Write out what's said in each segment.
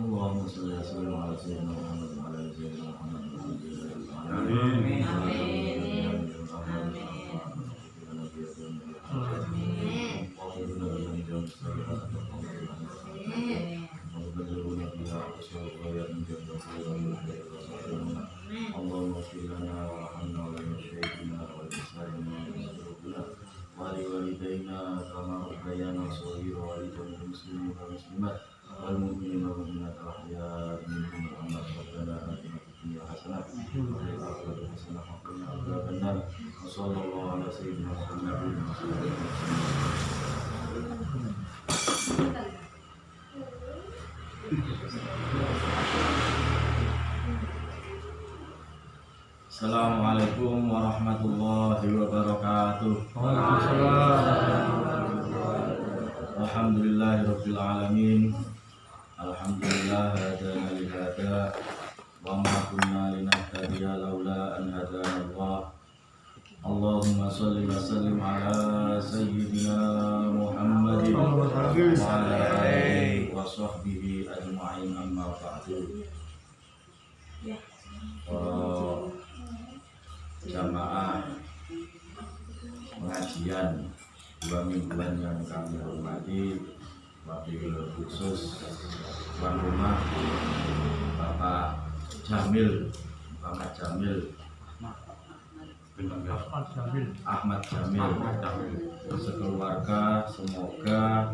Allahumma sholli wa sallim ala sayyidina Muhammad wa ala ali sayyidina Muhammad. Amin. Allahumma ighfir lana warhamna wa li masyayikhina wa li muslimina wa li walidayna kama rabbayana shaghira wa li jami'il muslimin wal muslimat wal mu'minina wal mu'minat ahya'i minhum Muhammad rabbana atina fid dunya hasanah wa fil akhirati hasanah wa qina adzaban nar. Wassallallahu ala sayyidina Muhammadin wa sallam. Assalamualaikum warahmatullahi wabarakatuh. Alhamdulillahirabbil alamin. Alhamdulillah hadana li hada wa ma kunna linahtadiya laula an hadana Allah. Allahumma shalli wa sallim ala sayyidina Muhammadin wa ala alihi wa sahbihi ajma'in, amma ba'du. Jamaah pengajian 2 mingguan yang kami hormati, wabil khusus tuan rumah Bapak Jamil, Muhammad Jamil, Ahmad Jamil, sekeluarga, semoga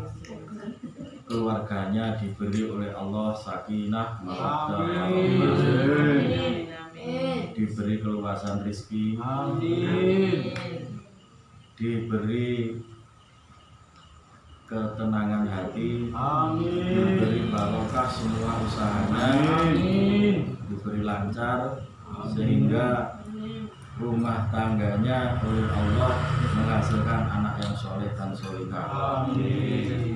keluarganya diberi oleh Allah sakinah, mawaddah, diberi keluasan rezeki, diberi ketenangan hati, diberi barokah semua usahanya, diberi lancar sehingga rumah tangganya oleh Allah menghasilkan anak yang soleh dan solehah.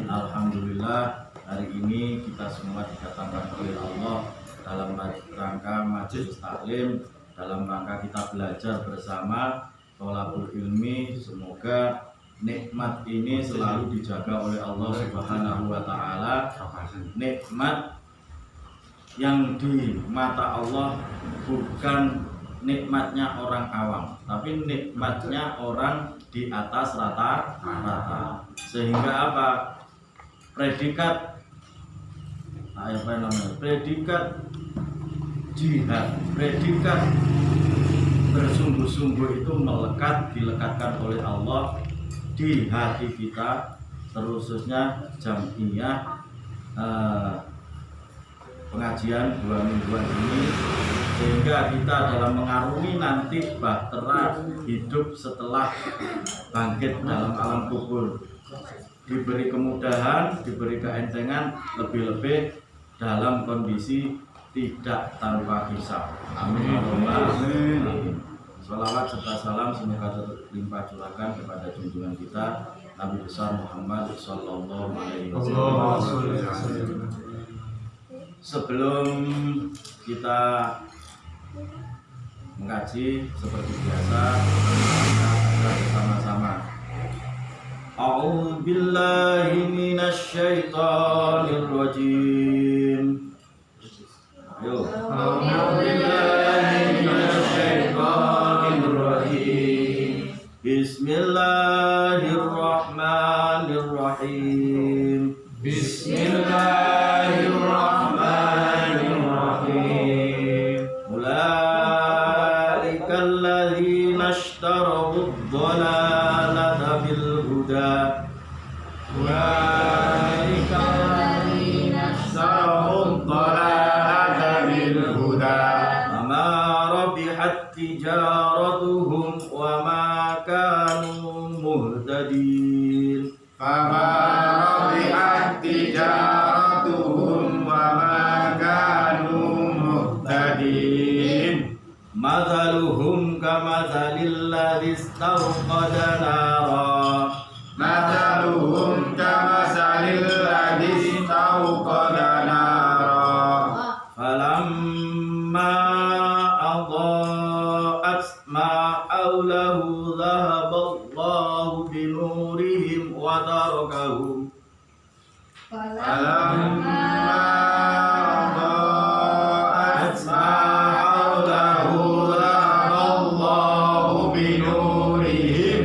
Alhamdulillah, hari ini kita semua didatangkan oleh Allah dalam rangka majelis taklim, dalam rangka kita belajar bersama thalabul ilmi. Semoga nikmat ini selalu dijaga oleh Allah Subhanahu wa taala. Nikmat yang di mata Allah bukan nikmatnya orang awam, tapi nikmatnya orang di atas rata-rata. Sehingga apa? Predikat jihad, predikat bersungguh-sungguh itu dilekatkan oleh Allah di hati kita, terkhususnya jamiah pengajian 2 mingguan ini, sehingga kita dalam mengarungi nanti bahtera hidup setelah bangkit dalam alam kubur diberi kemudahan, diberi keentengan, lebih-lebih dalam kondisi tidak tanpa hisab. Amin. Amin. Salawat serta salam semoga terlimpah curahkan kepada junjungan kita Nabi besar Muhammad sallallahu alaihi wasallam. Sebelum kita mengkaji seperti biasa, kita bersama-sama. A'udzu billahi minasy syaithanir rajim. Ayo. A'udzu billahi minasy syaithanir rajim. Bismillahirrahmanirrahim. Bismillahirrahmanirrahim. Ulaika alladzina ishtaraw ad-dhalalata bil huda. Ulaika alladzina ishtaraw ad-dhalalata bil huda. Fama rabihat tijaratuhum wa ma kanu muhtadin. Fama rabihat tijaratuhum wa ma kanu muhtadin. Mathaluhum kamathalil ladzi istawqada nara. Mathaluhum kamathalil ladzi بهم وتركهم فلما أضاءت ما حوله ذهب الله بنورهم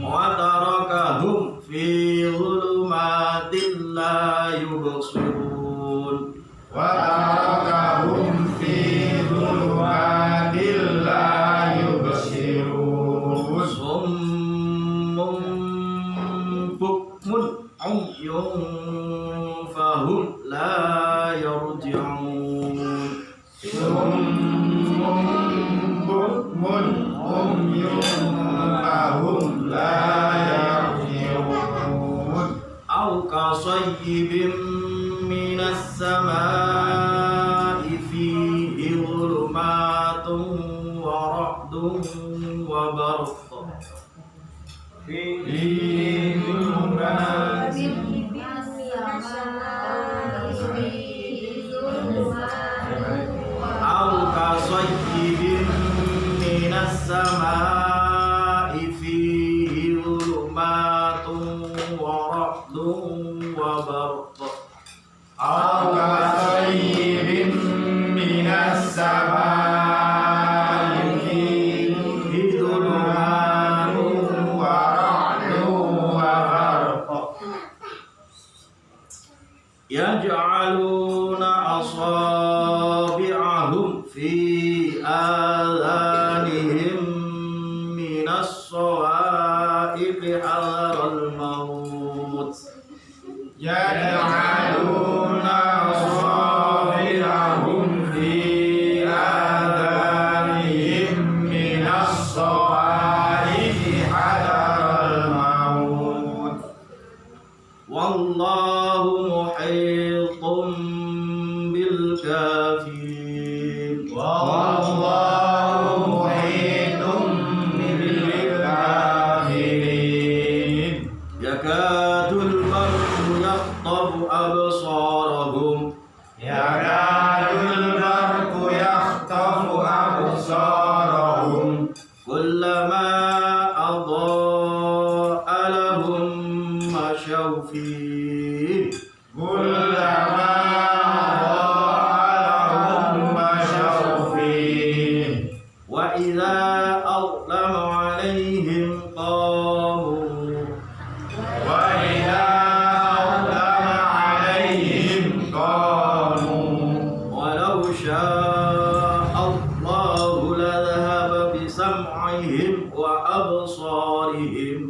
وتركهم في ظلمات لا يبصرون وتركهم في ظلمات لا يبصرون صم بكم عمي فهم لا يرجعون صم بكم عمي فهم لا يرجعون أو كصيب من السماء فيه ظلمات ورعد وبرق فيه ظلمات أو كصيب من السماء فيه ظلمات ورعد وبرق أو كصيب من السماء فيه ظلمات ورعد وبرق يجعلون أصابعهم في آذانهم من الصواعق حذر الموت يجعلون أصابعهم في آذانهم من الصواعق حذر الموت والله محيط بالكافرين والله محيط بالكافرين يكاد البرق يخطف أبصارهم يكاد البرق يخطف أبصارهم كلما أضاء لهم مشوا فيه كلما أضاء لهم مشوا فيه وإذا أظلم عليهم قاموا وإذا أظلم عليهم قاموا ولو شاء الله لذهب بسمعهم وأبصارهم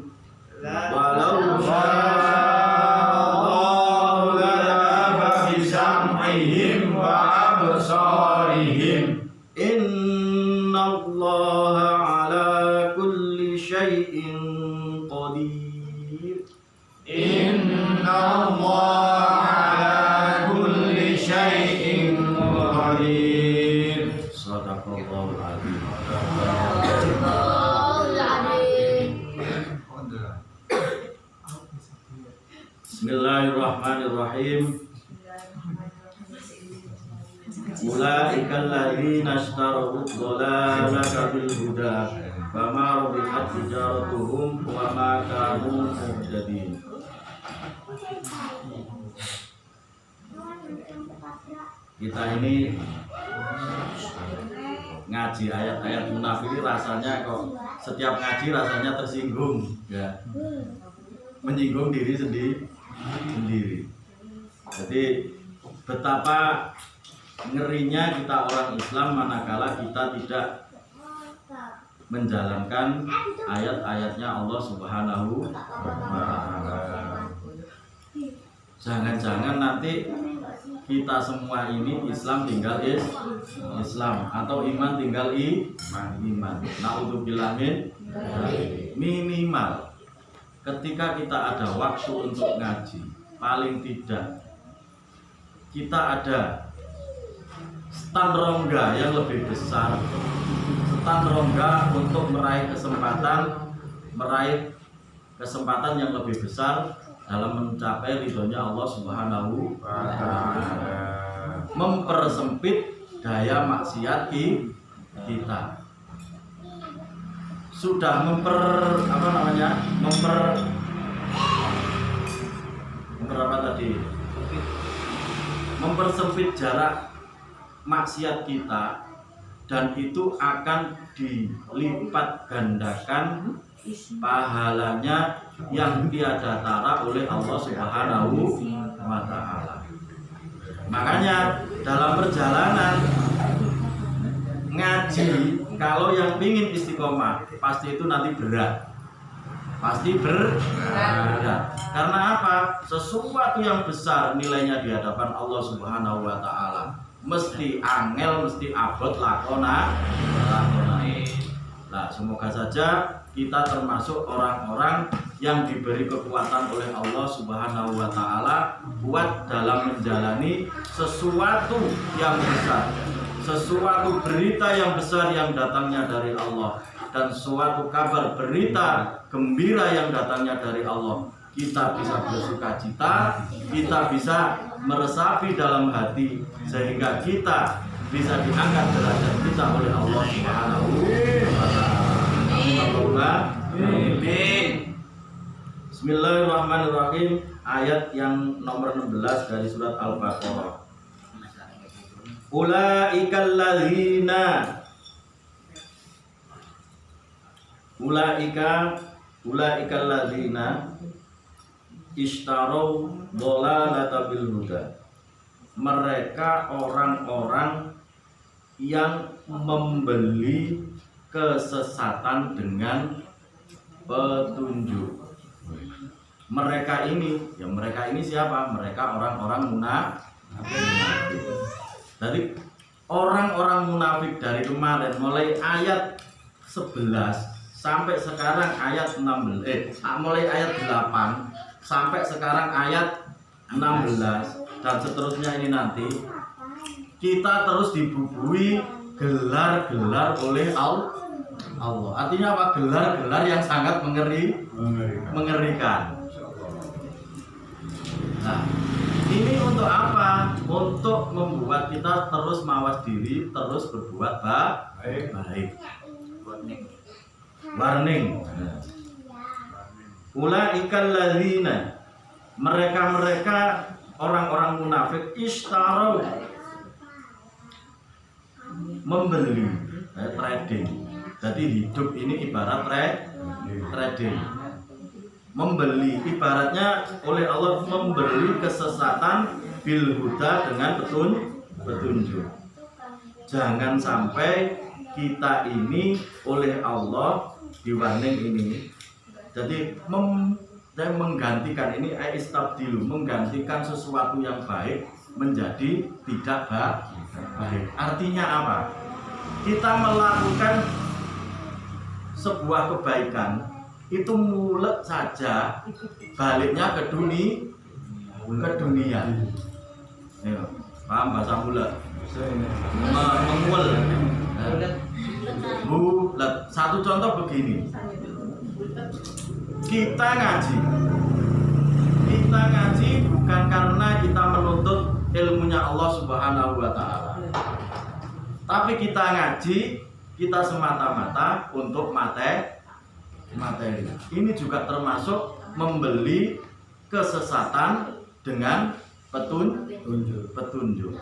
ولو شاء الله لذهب بسمعهم وأبصارهم إن الله على كل شيء قدير إن الله على كل شيء قدير صدق الله العظيم Bismillahirrahmanirrahim. Ulaika alladzina ishtaraw ad-dhalalata bil huda fama rabihat tijaratuhum wa ma kanu muhtadin. Kita ini ngaji ayat-ayat munafik rasanya kok setiap ngaji rasanya tersinggung ya. Menyinggung diri sendiri. Jadi betapa ngerinya kita orang Islam manakala kita tidak menjalankan ayat-ayatnya Allah Subhanahu wa Ta'ala. Jangan-jangan nanti kita semua ini Islam tinggal Islam atau iman tinggal iman. Naudzubillah min minimal ketika kita ada waktu untuk ngaji, paling tidak kita ada stand rongga yang lebih besar, stand rongga untuk meraih kesempatan yang lebih besar dalam mencapai ridhonya Allah Subhanahu wa Ta'ala. Mempersempit daya maksiat kita. sudah mempersempit jarak maksiat kita, dan itu akan dilipat gandakan pahalanya yang tiada tara oleh Allah Subhanahu wa Ta'ala. Makanya dalam perjalanan ngaji, kalau yang ingin istiqomah pasti itu nanti berat, pasti berat. Karena apa? Sesuatu yang besar nilainya di hadapan Allah Subhanahu wa Ta'ala mesti angel, mesti abot lakona. Nah, semoga saja kita termasuk orang-orang yang diberi kekuatan oleh Allah Subhanahu wa Ta'ala buat dalam menjalani sesuatu yang besar, sesuatu berita yang besar yang datangnya dari Allah, dan suatu kabar berita gembira yang datangnya dari Allah. Kita bisa bersukacita, kita bisa meresapi dalam hati, sehingga kita bisa diangkat derajat kita oleh Allah Subhanahu wa Ta'ala. Bismillahirrahmanirrahim. Ayat yang nomor 16 dari surat Al-Baqarah. Ulaikal ladzina ishtarau dhalalata bil huda. Mereka orang-orang yang membeli kesesatan dengan petunjuk. Mereka ini siapa? Mereka orang-orang munafik. Jadi orang-orang munafik dari kemarin mulai ayat 11 sampai sekarang ayat 16, mulai ayat 8 sampai sekarang ayat 16 dan seterusnya ini nanti kita terus dibubuhi gelar-gelar oleh Allah. Artinya apa? Gelar-gelar yang sangat mengerikan. Nah, ini untuk apa? Untuk membuat kita terus mawas diri, terus berbuat baik. Warning. Ulaikal ladzina, mereka orang-orang munafik ishtarau, membeli, trading. Jadi hidup ini ibarat trading. Membeli, ibaratnya oleh Allah memberi kesesatan bil huda dengan petunjuk. Jangan sampai kita ini oleh Allah diwarning ini. Jadi menggantikan ini istabdilu, menggantikan sesuatu yang baik menjadi tidak baik. Artinya apa? Kita melakukan sebuah kebaikan itu mulet saja, baliknya ke dunia. Ya, paham bahasa mulet? Mengul. Bulat. Satu contoh begini. Kita ngaji bukan karena kita menuntut ilmunya Allah Subhanahu wa Ta'ala. Tapi kita ngaji, kita semata-mata untuk materi. Ini juga termasuk membeli kesesatan dengan petunjuk.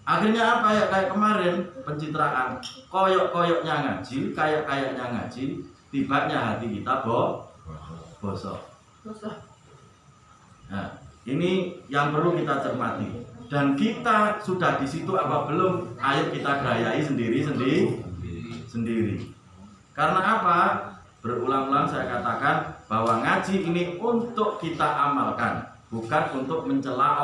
Akhirnya apa ya, kayak kemarin pencitraan, koyok-koyoknya ngaji, kayak-kayaknya ngaji, tibanya hati kita bosok. Nah, ini yang perlu kita cermati. Dan kita sudah di situ apa belum? Ayo kita gayai sendiri. Karena apa? Berulang-ulang saya katakan bahwa ngaji ini untuk kita amalkan, bukan untuk mencela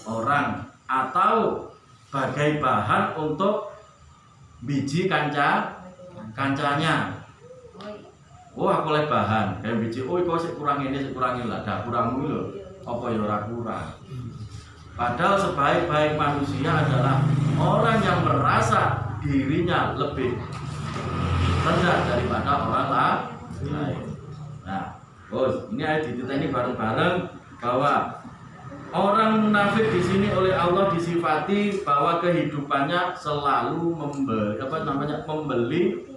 orang atau sebagai bahan untuk biji kancanya. Oh, aku oleh bahan kayak biji. Oh, kau kurang ini lah. Dah kurangmu lho. Apa ya ora kurang. Padahal sebaik-baik manusia adalah orang yang merasa dirinya lebih rendah daripada orang lain. Nah, bos, ini ayat ini bareng-bareng bahwa orang munafik di sini oleh Allah disifati bahwa kehidupannya selalu membeli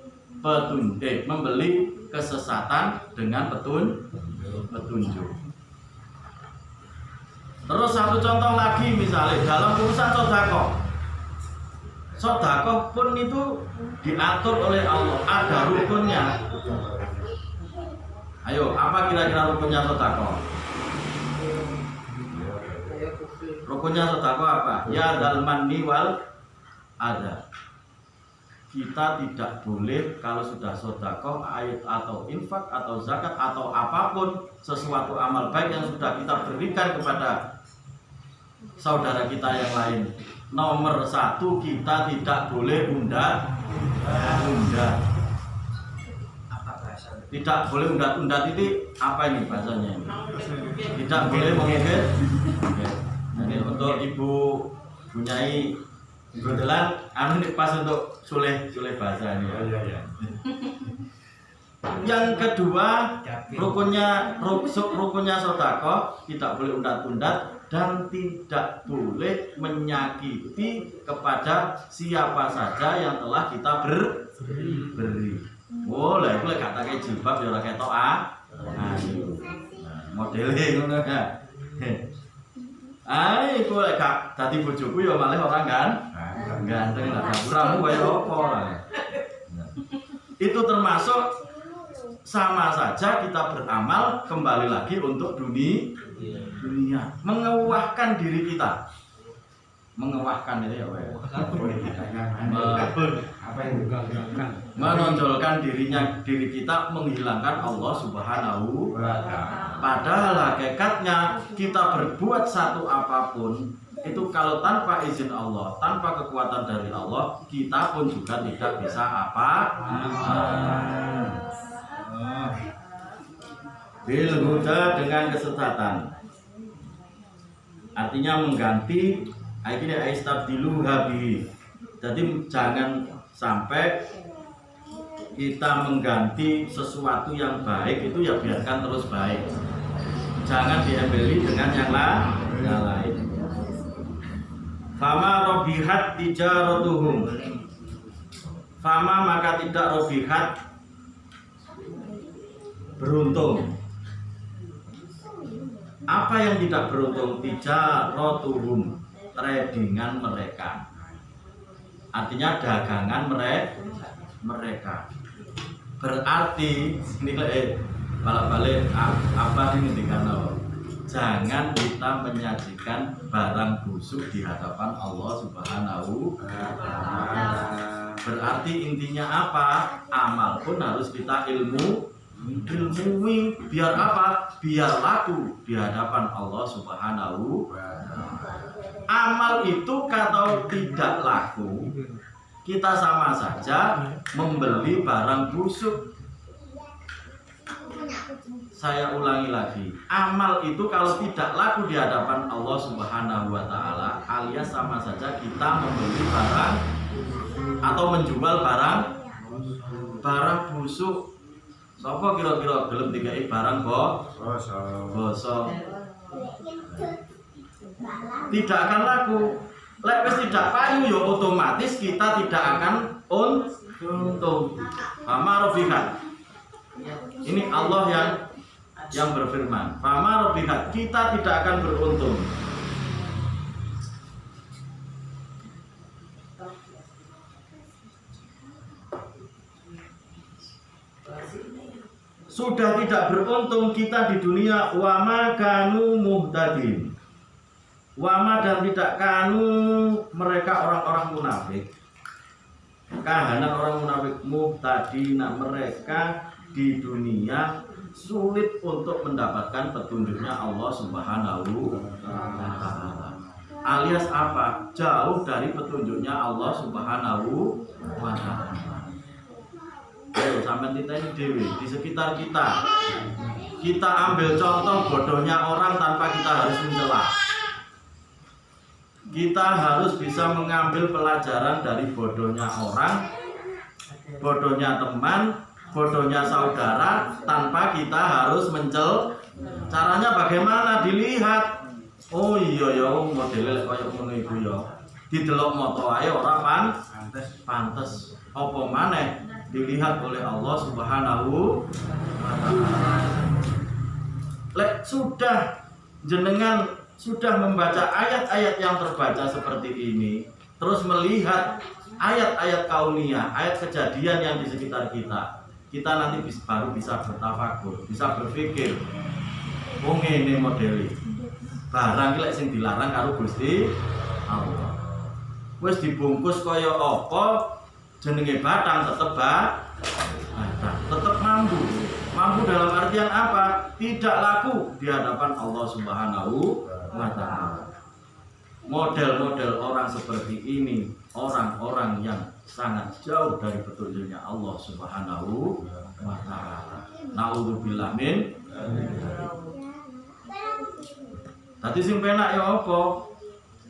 membeli kesesatan dengan petunjuk. Terus satu contoh lagi misalnya dalam urusan sedekah pun itu diatur oleh Allah, ada rukunnya. Ayo, apa kira-kira rukunnya sedekah? Rukunnya sedekah apa? Ya dal manni wal ada. Kita tidak boleh kalau sudah sedekah, ayat atau infak atau zakat atau apapun sesuatu amal baik yang sudah kita berikan kepada saudara kita yang lain. Nomor satu, kita tidak boleh undat. Tidak boleh undat itu apa ini bahasanya ini? Tidak boleh mengungkit. Jadi untuk Ibu Bunyai Gondelan, ini pas untuk suleh bahasa ini. Ya. Yang kedua, rukunnya sedekah tidak boleh undat-undat dan tidak boleh menyakiti kepada siapa saja yang telah kita beri. Boleh, boleh kata kayak jilbab ya ora ketok modelnya ngono ya. Iku lek gak dadi bojoku ya malah orang kan ganteng lah dapuramu kaya apa lah. Itu termasuk sama saja kita beramal kembali lagi untuk dunia, mengewahkan diri kita. Mengewahkan itu ya menonjolkan diri kita, menghilangkan Allah Subhanahu wa ta'ala. Padahal hakikatnya kita berbuat satu apapun itu kalau tanpa izin Allah, tanpa kekuatan dari Allah, kita pun juga tidak bisa bil huda dengan kesesatan. Artinya mengganti akhirnya aistabdilu habi. Jadi jangan sampai kita mengganti sesuatu yang baik itu ya biarkan terus baik. Jangan diembeli dengan yang lain. Fama robihat tijaratuhum. Fama maka tidak robihat beruntung. Apa yang tidak beruntung? Tijaratuhum, tradingan mereka. Artinya dagangan mereka. Berarti ini balik apa ini dikatakan? Jangan kita menyajikan barang busuk di hadapan Allah Subhanahu wa ta'ala. Berarti intinya apa? Amal pun harus kita ilmui biar apa? Biar laku di hadapan Allah Subhanahu wa ta'ala. Amal itu kalau tidak laku, kita sama saja membeli barang busuk. Saya ulangi lagi, amal itu kalau tidak laku di hadapan Allah Subhanahu wa ta'ala, alias sama saja kita membeli barang atau menjual barang busuk. Sapa kira-kira gelem dikai barang bosok? Tidak akan laku. Lek wis tidak payu ya otomatis kita tidak akan untung. Fama robihat. Ini Allah yang berfirman. Fama robihat, kita tidak akan beruntung. Sudah tidak beruntung kita di dunia. Wama kanu muhtadin. Wama dan tidak kanu mereka orang-orang munafik. Kahanan orang munafik muhtadina, mereka di dunia sulit untuk mendapatkan petunjuknya Allah Subhanahu wa ta'ala. Alias apa? Jauh dari petunjuknya Allah Subhanahu wa ta'ala. Ayo sampai kita ini dewi di sekitar kita. Kita ambil contoh bodohnya orang tanpa kita harus mencela. Kita harus bisa mengambil pelajaran dari bodohnya orang, bodohnya teman, bodohnya saudara, tanpa kita harus mencela. Caranya bagaimana? Dilihat. Oh iya ya, modelnya kayak ngono iku ya. Didelok moto ae ora pantes. Apa maneh dilihat oleh Allah Subhanahu wa taala. Lek sudah jenengan sudah membaca ayat-ayat yang terbaca seperti ini, terus melihat ayat-ayat kauniyah, ayat kejadian yang di sekitar kita nanti baru bisa bertafakur, bisa berpikir, wong ngene modeli. Barang lek sing dilarang karo Gusti Allah. Wis dibungkus kaya apa jenenge batang tetep batang, tetep mampu. Mampu dalam artian apa? Tidak laku di hadapan Allah Subhanahu wa taala. Model-model orang seperti ini, orang-orang yang sangat jauh dari petunjuknya Allah Subhanahu wa taala. Nauzubillah min. Tadi sing penak ya apa?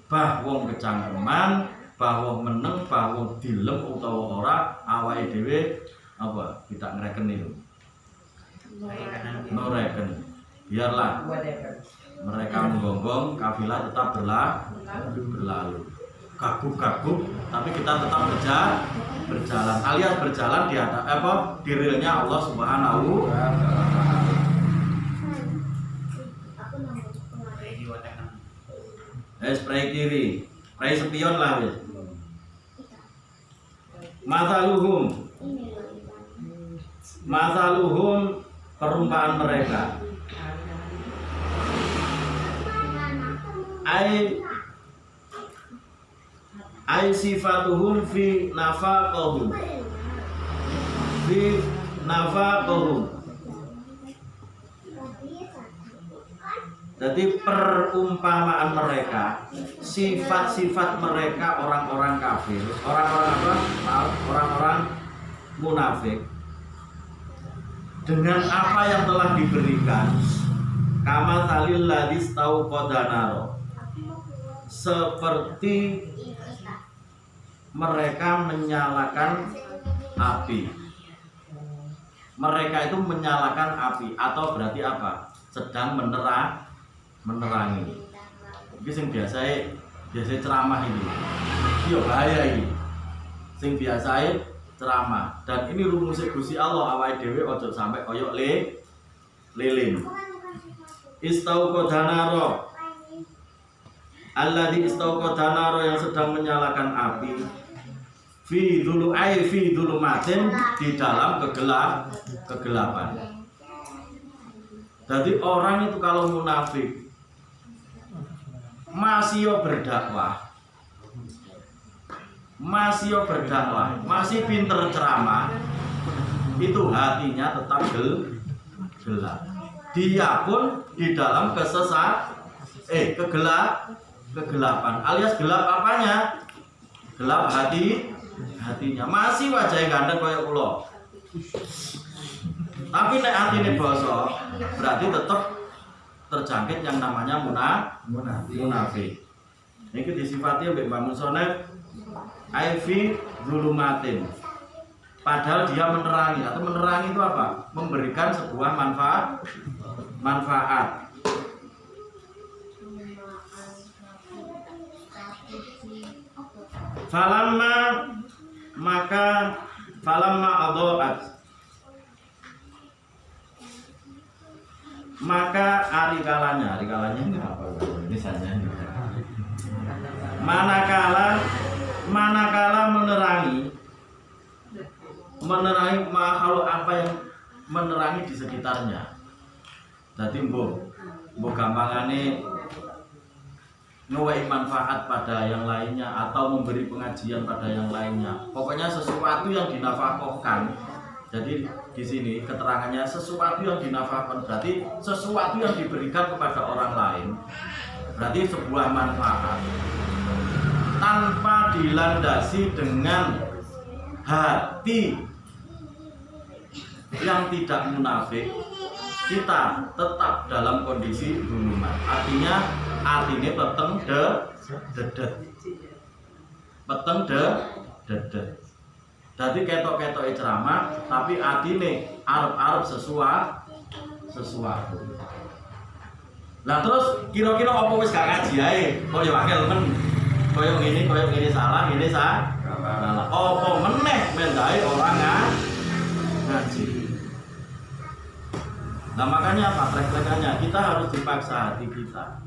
Bah wong kecangkeman, bah wong meneng, bah wong dilem utawa ora, awake dhewe apa? Kita ngrekeni lho. Noreken. Biarlah mereka menggonggong, kafilah tetap berlalu. Gaguk-gaguk, tapi kita tetap berjalan. Alias berjalan di atas di realnya Allah Subhanahu wa taala. Spray kiri, spray spion lah wis. Masaluhum perumpamaan mereka. Ai sifatuhum fi nafaqahum. Jadi perumpamaan mereka, sifat-sifat mereka orang-orang kafir, orang-orang apa? Orang-orang munafik. Dengan apa yang telah diberikan, kama salil ladis tau kodanaro, seperti mereka menyalakan api. Mereka itu menyalakan api, atau berarti apa? Sedang menerangi. Ini sing biasa ceramah ini. Iya bahaya ini. Sing biasa ceramah. Dan ini rumusnya Gusti Allah, awake dhewe aja sampai koyok lilin. Istauqadanaro. Alladzi istauqadanaro, yang sedang menyalakan api. Fi dzulumatin, di dalam kegelapan. Jadi orang itu kalau munafik masih berdakwah, masih pinter ceramah, itu hatinya tetap gelap. Dia pun di dalam kegelapan, alias gelap apanya? Gelap hatinya. Masih wajahnya gandeng kayak kula. Tapi nek atine basa, berarti tetap terjangkit yang namanya munafik. Ini disifati mbek Mbah Musonef aifi zulumatin. Padahal dia menerangi, atau menerangi itu apa? Memberikan sebuah manfaat. Falamma adhaat, maka ari kalanya ini apa? Ini saja. Manakala menerangi makhluk apa yang menerangi di sekitarnya. Jadi mbok gampangane nuwai manfaat pada yang lainnya atau memberi pengajian pada yang lainnya. Pokoknya sesuatu yang dinafkahkan. Jadi di sini keterangannya sesuatu yang dinafkahkan, berarti sesuatu yang diberikan kepada orang lain. Berarti sebuah manfaat tanpa dilandasi dengan hati yang tidak munafik, kita tetap dalam kondisi zulumat. Artinya atine peteng dedet. Jadi ketok-ketok ceramah, tapi atine arep sesuatu. Lah terus kira-kira apa wis gak ngaji ae? Kaya wakil men. Kaya ngene salah, salah. Apa meneh mendae orang ngaji. Nah makanya apa praktekannya? Kita harus dipaksa hati kita.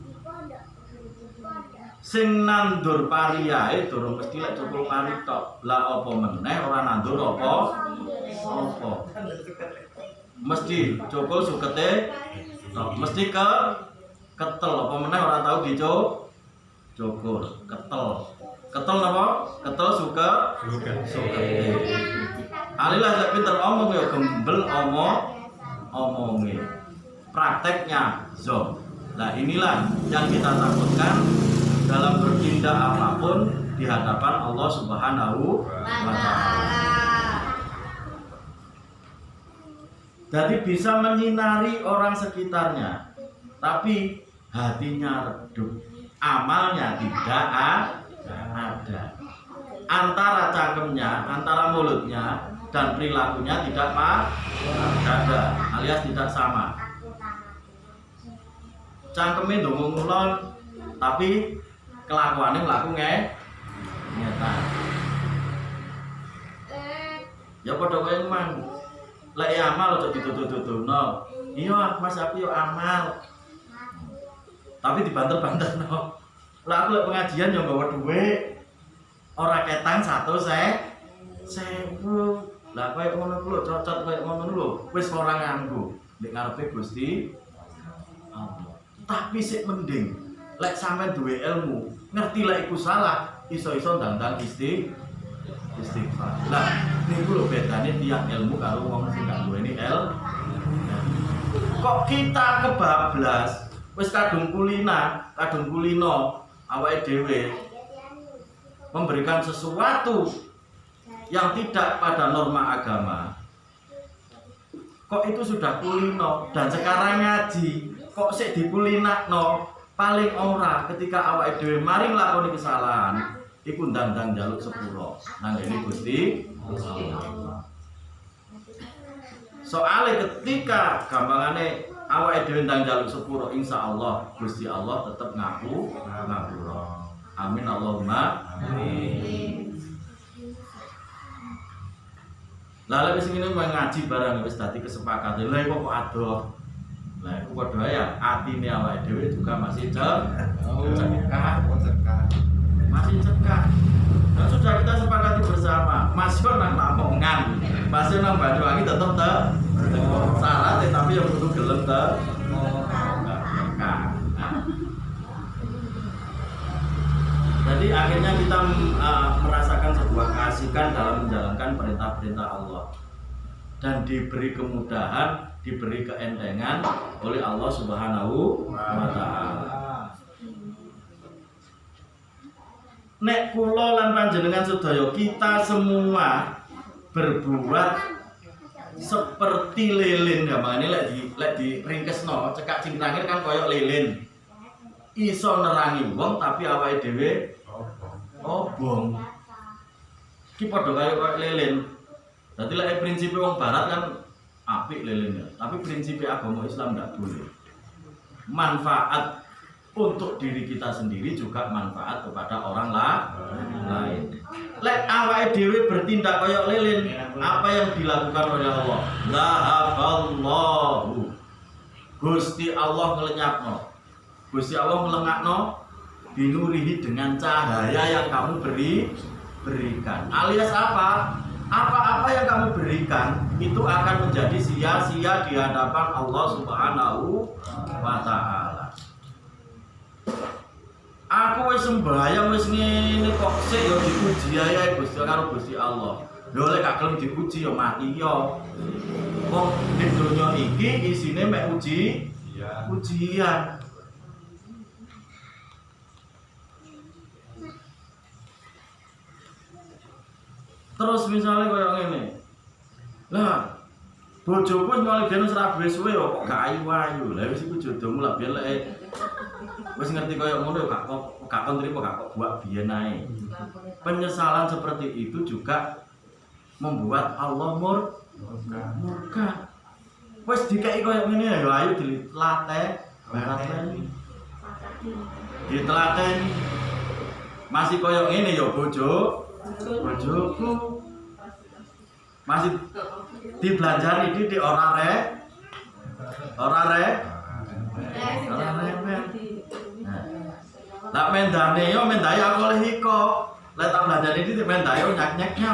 Sing nandur pariyae durung mesti lek cukul pari tok. Lah apa meneh ora nandur apa? Mesti cukul sukete tok. Mesti ketel apa meneh ora tau dicukur. Ketel napa? Ketel sukete. Alilah lek pinter omong ya gembel omonge. Prakteknya zom. Nah inilah yang kita takutkan dalam bertindak apapun di hadapan Allah Subhanahu wa Ta'ala. Jadi bisa menyinari orang sekitarnya, tapi hatinya redup, amalnya tidak ada. Antara cangkemnya, antara mulutnya dan perilakunya tidak ada, alias tidak sama. Cangkeme ndonga ngulon, tapi kelakuannya mlaku ngetan. Ya padha kowe mang. Lek amal aja ditutu-tutuno. Iya, Mas aku yo amal. Tapi dibanter-banterno. Lah aku lek pengajian yo nggawa dhuwit. Ora ketang 100.000. Lah kowe ngono ku lho, cocot kowe ngono lho. Wis ora nganggo nek ngarepe Gusti Allah. Tapi sik mending lek sampean duwe ilmu, ngerti lek iku salah, iso-iso ndang-ndang istighfar. Lah niku lho bedane tiyang ilmu karo wong sing gak duweni ilmu. Kok kita kebablas, wis kadung kulino awake dhewe memberikan sesuatu yang tidak pada norma agama. Kok itu sudah kulino dan sekarang ngaji, kok sik dipulinakno. Paling ora ketika awake dhewe mari nglakoni kesalahan iku ndang-ndang njaluk sepuro nang ngene Gusti Allah. Soale ketika gampangane awake dhewe ndang njaluk sepuro insyaallah Gusti Allah tetep ngapura. Amin Allahumma amin. Lah wis ngene ngaji barang wis dadi kesepakatan. Lha kok adoh. Nah, itu padha ya, atine awake dhewe juga masih cekak. Masih cekak. Dan sudah kita sepakati bersama, masih nang lamongan, masih nang Banyuwangi tetep salah tapi yang kudu gelem Jadi akhirnya kita merasakan sebuah keasikan dalam menjalankan perintah-perintah Allah dan diberi kemudahan, diberi keentengan oleh Allah Subhanahu wa Ta'ala. Nek kula lan panjenengan sedaya kita semua berbuat seperti lilin, gamane lek di ringkesno cekak cingkrangir kan koyok lilin. Iso nerangi wong tapi awake dhewe obong. Ki padha kaya lilin. Dadi lek prinsip wong barat kan apik lilinnya, tapi prinsip agama Islam tidak boleh. Manfaat untuk diri kita sendiri juga manfaat kepada orang lain. Lek awake dhewe bertindak kaya lilin, apa yang dilakukan oleh Allah? Lahaballahu. Gusti Allah ngelenyapno. Gusti Allah ngelengakno binurihi dengan cahaya yang kamu berikan. Alias apa? Apa-apa yang kamu berikan itu akan menjadi sia-sia di hadapan Allah Subhanahu wa Ta'ala. Aku wis sembahyang wis ngene kok sik yo dipuji ae Gusti karo Gusti Allah. Lho lek gak gelem dipuji yo mati yo. Wong di donya iki isine mek ujian. Terus misalnya kayak ngene. Lah, bojoku wis mulai dene serabe suwe kok gak ayu-ayu. Lah wis iku jodohmu lah biyen lek wis ngerti koyo ngono gak kon trimo gak kok buat biyen ae. Penyesalan seperti itu juga membuat Allah murka. Wis dikeki koyo ngene ya ayo dilateni. Masih koyo ngene ya bojoku masih dibelanjani di ora remeh. Lah mendane yo mendayo aku oleh iko. Lah tak belanjani di mendayo nyak-nyaknya.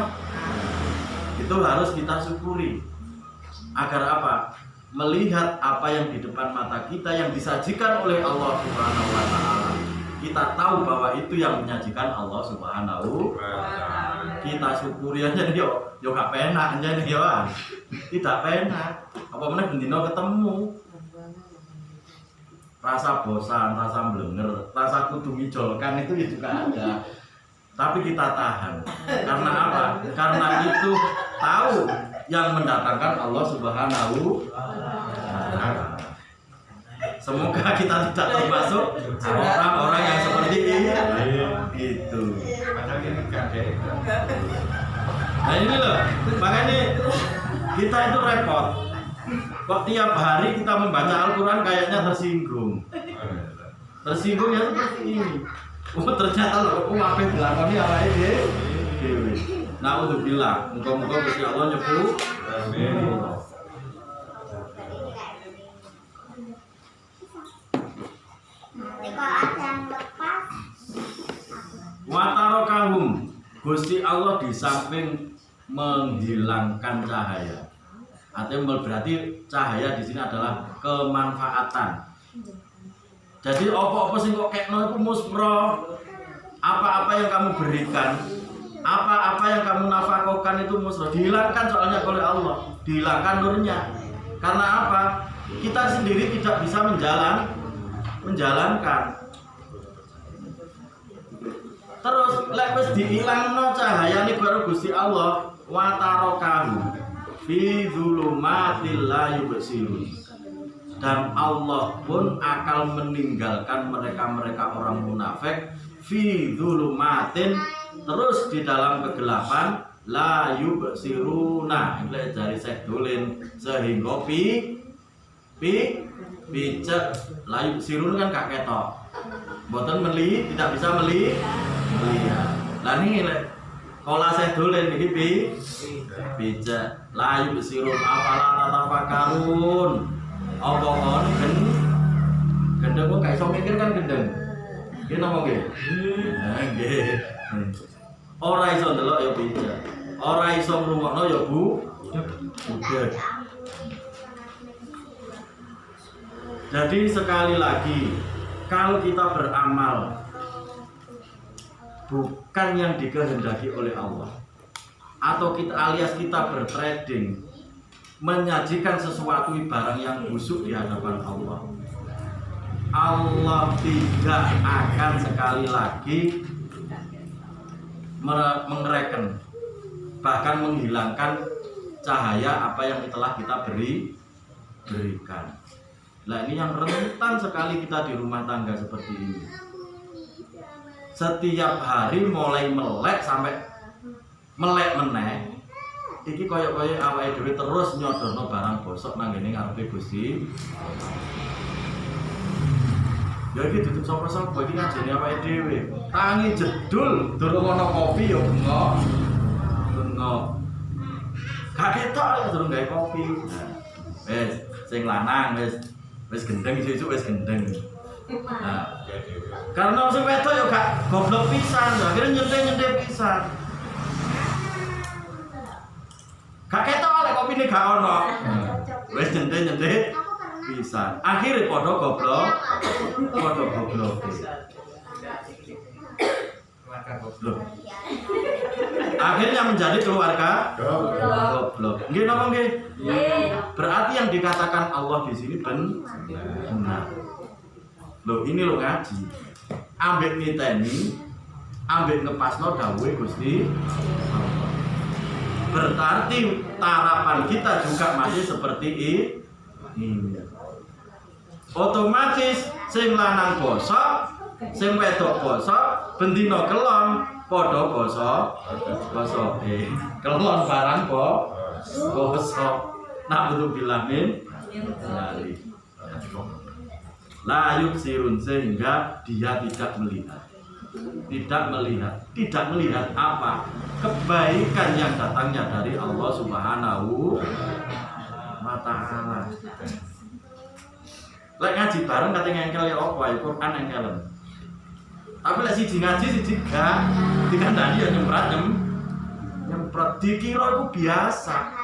Itu harus kita syukuri. Agar apa? Melihat apa yang di depan mata kita yang disajikan oleh Allah Subhanahu wa taala. Kita tahu bahwa itu yang menyajikan Allah Subhanahu wa taala. Kita syukuri aja yo gak penak aja nih yo. Tidak penak. Apa meneh bendino ketemu. Rasa bosan, rasa blenger, rasa kudu ngijolkan itu ya juga ada. Tapi kita tahan. Karena apa? Karena itu tahu yang mendatangkan Allah Subhanahu wa taala. Semoga kita tidak termasuk orang-orang yang seperti itu. Nah ini loh, makanya kita itu repot. Kok tiap hari kita membaca Al-Quran kayaknya tersinggung. Tersinggung ya seperti ini. Oh ternyata loh, apa yang dilakoni awake dhewe. Nah untuk bilang, muka-muka Gusti Allah nyebut. Watarokahum, Gusti Allah di samping menghilangkan cahaya. Artinya berarti cahaya di sini adalah kemanfaatan. Jadi apa-apa sing kok kekno iku muspro. Apa-apa yang kamu berikan, apa-apa yang kamu nafkahkan itu musro. Dihilangkan soalnya oleh Allah, dihilangkan nurnya. Karena apa? Kita sendiri tidak bisa menjalankan. Terus lek wis diilangno cahayane baru Gusti Allah wa tarokahu fi dzulumatil la yubsirun. Dan Allah pun akan meninggalkan mereka-mereka orang munafik fi dzulumatin, terus di dalam kegelapan la yubsiruna. Ini dari Syekh Dulin sehingga picek la yubsirun kan gak ketok. Mboten meli, tidak bisa melihat. Lah niki lek kala Syekh Dulin iki picek la yubsirun afala tatafakkarun. Apa kon gendeng kok gak iso mikir kan gendeng. Nggih napa nggih? Nggih. Ora iso ndelok ya picek. Ora iso ngrungokno ya budek. Jadi sekali lagi, kalau kita beramal bukan yang dikehendaki oleh Allah, atau kita alias kita bertrading menyajikan sesuatu barang yang busuk di hadapan Allah, Allah tidak akan sekali lagi mengereken, bahkan menghilangkan cahaya apa yang telah kita berikan. Nah ini yang rentan sekali kita di rumah tangga seperti ini. Setiap hari mulai melek sampai melek meneh. Iki koyok-koyok awake dhewe terus nyodono barang bosok nang ngene ngarepe Gusti. Ya iki tutup sapa-sapa iki ngajeni awake dhewe. Tangi jedul durung ana kopi ya bengok. Gak ketok durung gawe kopi. Wes sing lanang wis gendeng sesuk wis gendeng. Nah, karena sing wedok yo gak goblok pisan, akhirnya nyentek pisan. Gak ketok lek kopine gak ono. Wis nyentek pisan. Akhire padha goblok. Akhirnya menjadi keluarga goblok. Nggih napa nggih? Berarti yang dikatakan Allah di sini benar. Loh ini lo ngaji. Ambek niteni, ambek ngepasno dawuhe Gusti Allah. Berarti tarapan kita juga masih seperti ini. Otomatis sing lanang bosok, sing wedok bosok, bendina kelon padha bosok. Kelon barang bosok. Nah untuk bilangin la yubsirun, sehingga dia tidak melihat. Tidak melihat apa? Kebaikan yang datangnya dari Allah Subhanahu wa Ta'ala. Lek ngaji bareng kate ngengkel ya apa ya Quran engkelen. Tapi lek siji ngaji siji gak dikandani ya nyemprot dikira iku biasa.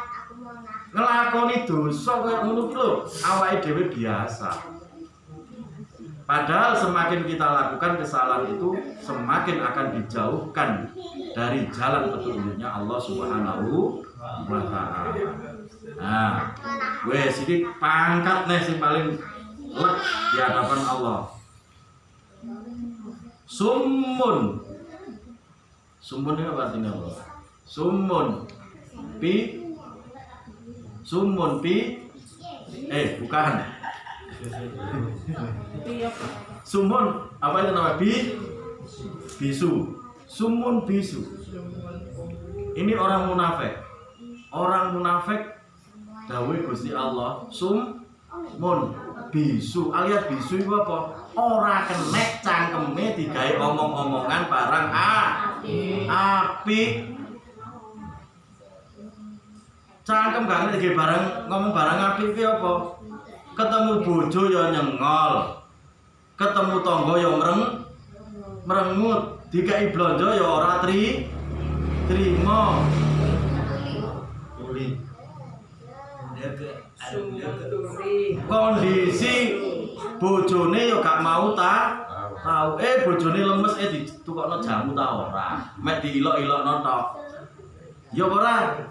Ngelakoni dosa kaya ngono ki lho, awake dhewe biasa. Padahal semakin kita lakukan kesalahan itu, semakin akan dijauhkan dari jalan petunjuknya Allah Subhanahu wa Ta'ala. Nah, wes ini pangkat nih sing paling lek di hadapan Allah. Summun ini apa artinya Allah? Summun pi bukan. Sumun apa itu namanya? Bisu. Sumun bisu. Ini orang munafik. Orang munafik dawuh Gusti Allah, sumun bisu alias bisu itu apa? Ora kenek cangkeme digawe omong-omongan barang apik. Cangkem gak ngerti barang ngomong barang apik ki apa? Ketemu bojo ya nyengol. Ketemu tangga ya merengut. Dikai blonjo ya ora trimo. Kondisi bojone ya gak mau tahu. Bojone lemes ditukokno jamu ta ora. Mek diilok-ilokno tok. Ya ora.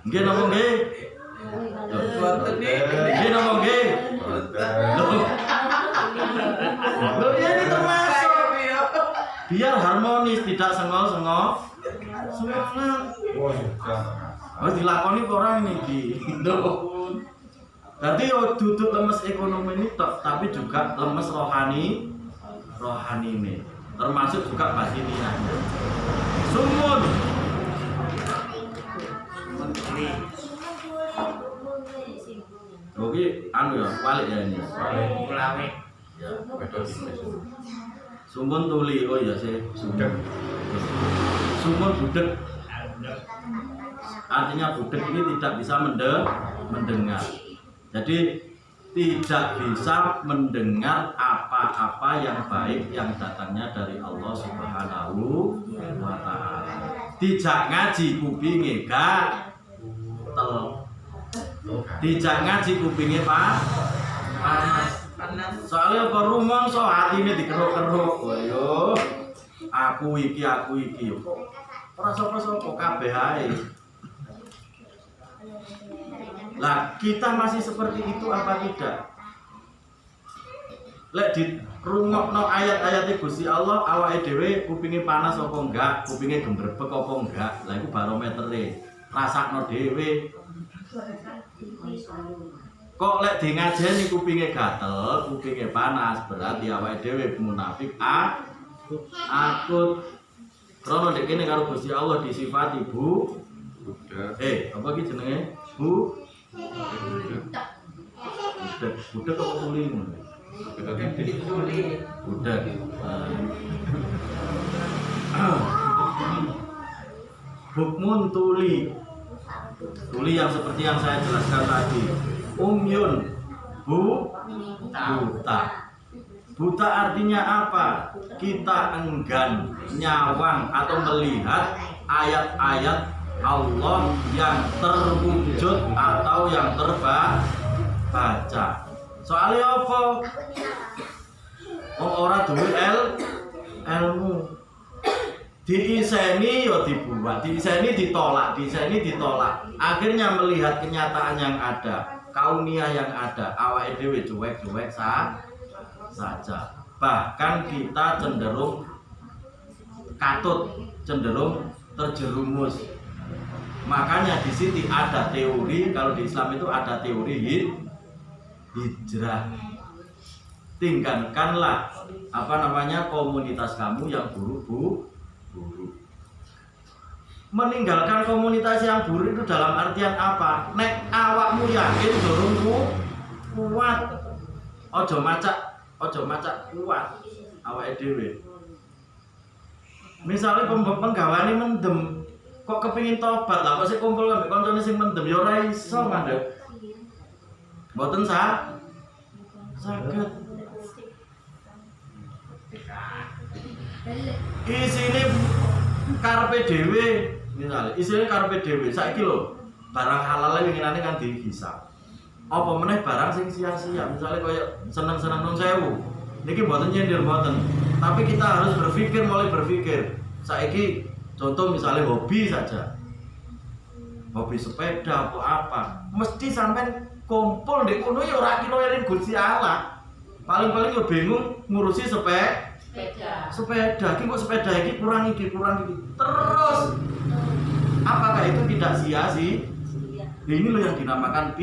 Nggih napa nggih? Nggih napa nggih? Loh ini termasuk biar harmonis, tidak sengol-sengol. Harus dilakoni orang niki. Berarti duduk lemes ekonomi ini tapi juga lemes rohani ini. Termasuk juga batiniah. Sumun. Oke, anu ya, balik ya ini. Balik. Ya, Sumun tuli, oh iya sih, Sumun budek. Artinya budek ini tidak bisa mendengar. Jadi tidak bisa mendengar apa-apa yang baik yang datangnya dari Allah Subhanahu wa Ta'ala. Tidak ngaji kupinge gatel. Tidak ngaji kupinge panas. Soalnya apa rumangsa hatine dikeruk-keruk. Yo, aku iki ora sapa-sapa kabeh ae. Lah, kita masih seperti itu apa tidak? Lek di rungokno ayat-ayat Gusti Allah, awake dhewe kupinge panas apa enggak, kupinge gembrebek apa enggak. Lah iku barometere. Rasakno dhewe. Kok lek di ngajeni kupinge gatel, kupinge panas, berarti awake dhewe munafik akut. Krono dek kene karo Gusti Allah disifati budak. Apa iki jenenge? Budak kok tuli ngono. Budak. Hukmun tuli. Tuli yang seperti yang saya jelaskan tadi. Umyun, buta. Buta artinya apa? Kita enggan nyawang atau melihat ayat-ayat Allah yang terwujud atau yang terbaca. Soalnya apa? Orang duwe ilmu. Diiseni ya dibuat, diiseni ditolak. Akhirnya melihat kenyataan yang ada, kauniyah yang ada, awake dhewe cuek-cuek saja. Bahkan kita cenderung katut, cenderung terjerumus. Makanya di sini ada teori, kalau di Islam itu ada teori hijrah. Tinggalkanlah komunitas kamu yang buruk. Meninggalkan komunitas yang buruk itu dalam artian apa? Nek awakmu yakin dorongmu kuat, ojo macak kuat awake dhewe. Misalnya penggawane mendem, kok kepingin tobat lah, kok sih kumpul ambek koncone sing mendem ya ora iso mandek. Mboten saged. Isine karepe dhewe, misalnya isine karepe dhewe saiki lho, barang halal winginane kan dihisab. Apa meneh barang sing sia-sia, misalnya kaya seneng-seneng nun sewu. Niki mboten nyindir mboten, tapi kita harus mulai berpikir. Saiki contoh misalnya hobi saja. Hobi sepeda atau apa, mesti sampean kumpul di kono ya ora kira eling Gusti Allah. Paling-paling yo bingung ngurusi sepeda. Ki kok sepeda iki kurang iki. Terus apakah itu tidak sia-sia? Ini loh yang dinamakan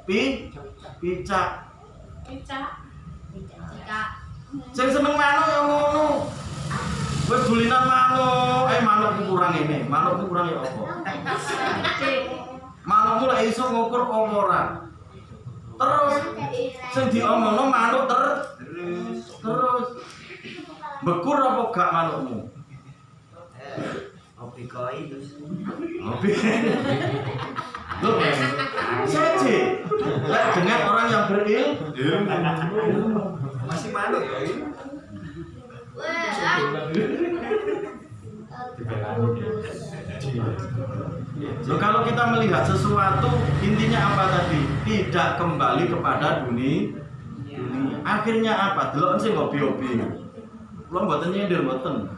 picak. Sing seneng manuk ya ngono. Wis dulinan manuk, manukku kurang ini, manukku kurang ya apa? Manukmu lek iso ngukur apa ora? Terus sing diomongno manuk terus bekur apa gak manukmu? Hobi koi terus. Hobi. Loh, saja. Lek dengan orang yang berilmu Masih manuk ya ini. So, kalau kita melihat sesuatu intinya apa tadi? Tidak kembali kepada dunia. Akhirnya apa? Delok sing hobi-hobi. Kulo mboten nyindir mboten.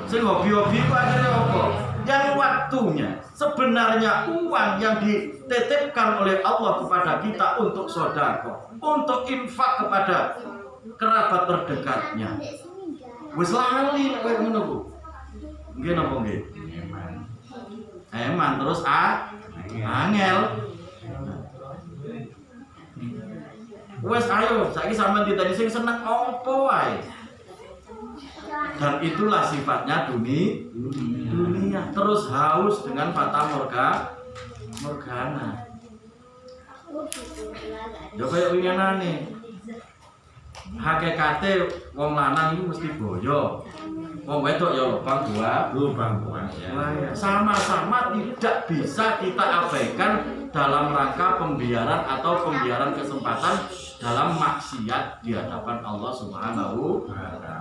Sing hobi-hobi itu akhirnya apa? Yang waktunya sebenarnya uang yang dititipkan oleh Allah kepada kita untuk sedekah, untuk infak kepada kerabat terdekatnya. Wis lali kowe ngono ku. Nggih napa nggih? Eman terus angel. Wes ayo saiki sampean ditanya sing seneng opo wae. Dan itulah sifatnya dunia. Terus haus dengan fata morgana. Ya kaya winginane. Hakikate wong lanang iki mesti boyo. Wong wedok ya lubang dua. Ya. Sama-sama tidak bisa kita abaikan dalam rangka pembiaran atau pembiaran kesempatan dalam maksiat di hadapan Allah Subhanahu wa taala.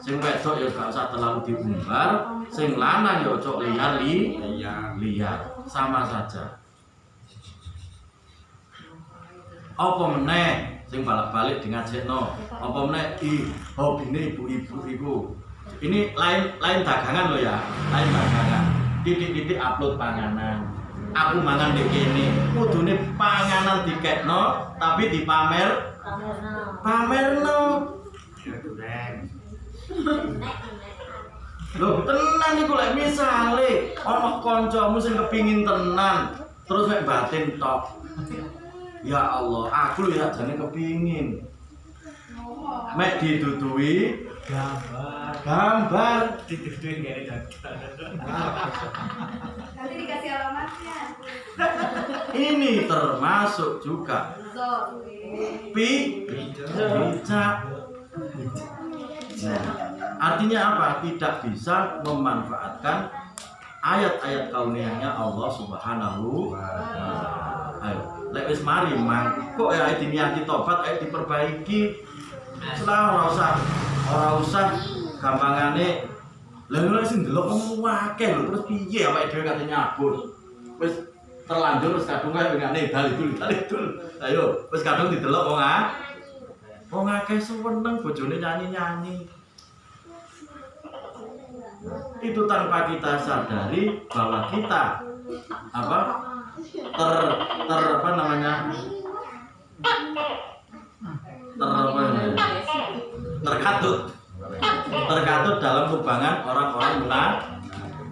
Sing wedok ya gak usah terlalu diumbar, sing lanang ya ojo liar. Sama saja. Apa meneh sing balik-balik ngajekno, apa meneh hobine ibu-ibu iku. Ini lain dagangan loh ya, lain dagangan. Titik-titik upload panganan. Aku mangan di kene, kudune panganan dikekno tapi pamerno. Loh, tenan iku lek misale ana kancamu sing kepingin tenan, terus mek batin tok. Ya Allah, aku ya jane kepingin. Mek didudui gambar Dituduhin gak ada. Nanti dikasih alamatnya. ini termasuk juga picak. Nah, artinya apa? Tidak bisa memanfaatkan ayat-ayat kauniyahnya Allah Subhanahu wa taala. Ayo, lek wis mari mang, kok ya diniati tobat, ayo diperbaiki. Setelah ora usah gampangane. Lah ngono sing delok akeh lho, terus piye awake dhewe kate nyabut. Wis terlanjur wis kadung kaya ngene dalidul. Ayo, wis kadung didelok wong akeh seneng bojone nyanyi-nyanyi. Itu tanpa kita sadari bahwa kita terkatut dalam kubangan orang-orang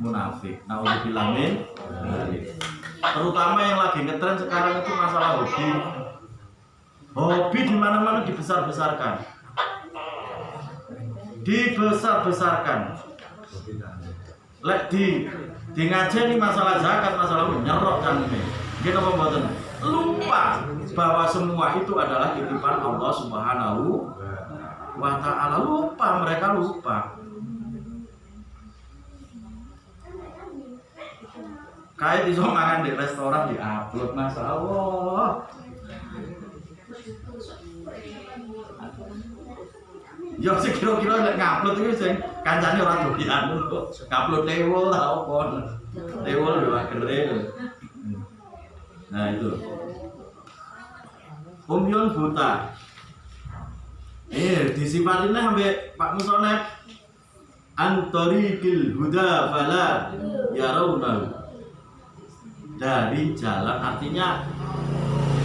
munafik. Nauzubillah min dzalik. Terutama yang lagi ngetren sekarang itu masalah hobi. Hobi di mana-mana dibesar-besarkan. Lek di ngajeni masalah zakat, masalah nyerok kan ini. Kita membuatnya lupa bahwa semua itu adalah titipan Allah Subhanahu wa taala. Mereka lupa. Kayak iso mangan di restoran di-upload Masya Allah. Ya sing kira-kira nek ngupload iki sing kancane ora doyan kok. Ngupload tewol ta opo. Tewol yo agere. Nah itu. Umyun buta. Disipatinnya sampai Pak Musonep Antorikil huda fala yarawna. Dari jalan artinya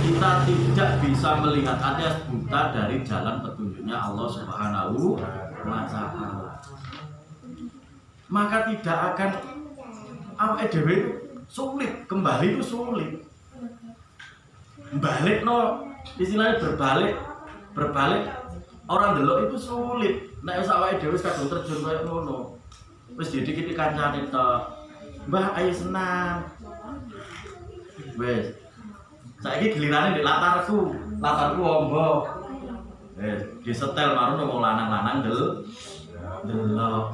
kita tidak bisa melihat alias buta dari jalan petunjuknya Allah Subhanahu wa Ta'ala. Maka tidak akan EDW itu sulit, kembali itu sulit. Balik no, istilahnya berbalik orang delok itu sulit. Nek wis awake dhewe kadung terjun koyo ngono. Wis dikit-dikit kancane tok. Mbah ayo senang. Wes. Saiki gilirane di latarku ombo. Wes, disetel marun wong lanang-lanang delok.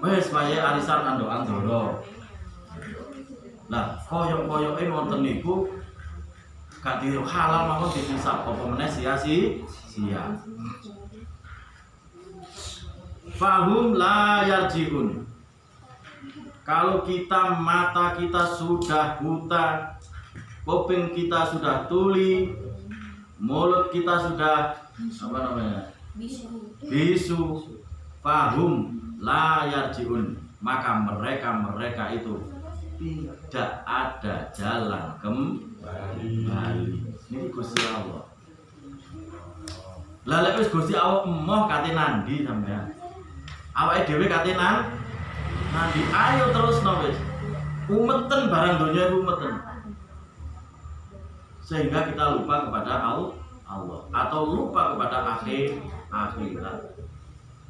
Wes wayahe arisan andok-andoro. Nah, koyok-koyoke wonten niku gak di halal mawon dihisab apa meneh sia-sia. Fahum la yarjiun. Kalau kita mata kita sudah buta, kuping kita sudah tuli, mulut kita sudah apa namanya? Bisu. Fahum la yarjiun. Maka mereka itu tidak ada jalan kembali. Ini Gusti Allah. Lah lek wis Gusti Allah emoh kate nandi sampean. Awake dhewe kate nandi ayo terus wis. Umeten barang donya iku umeten. Sehingga kita lupa kepada Allah atau lupa kepada akhirat.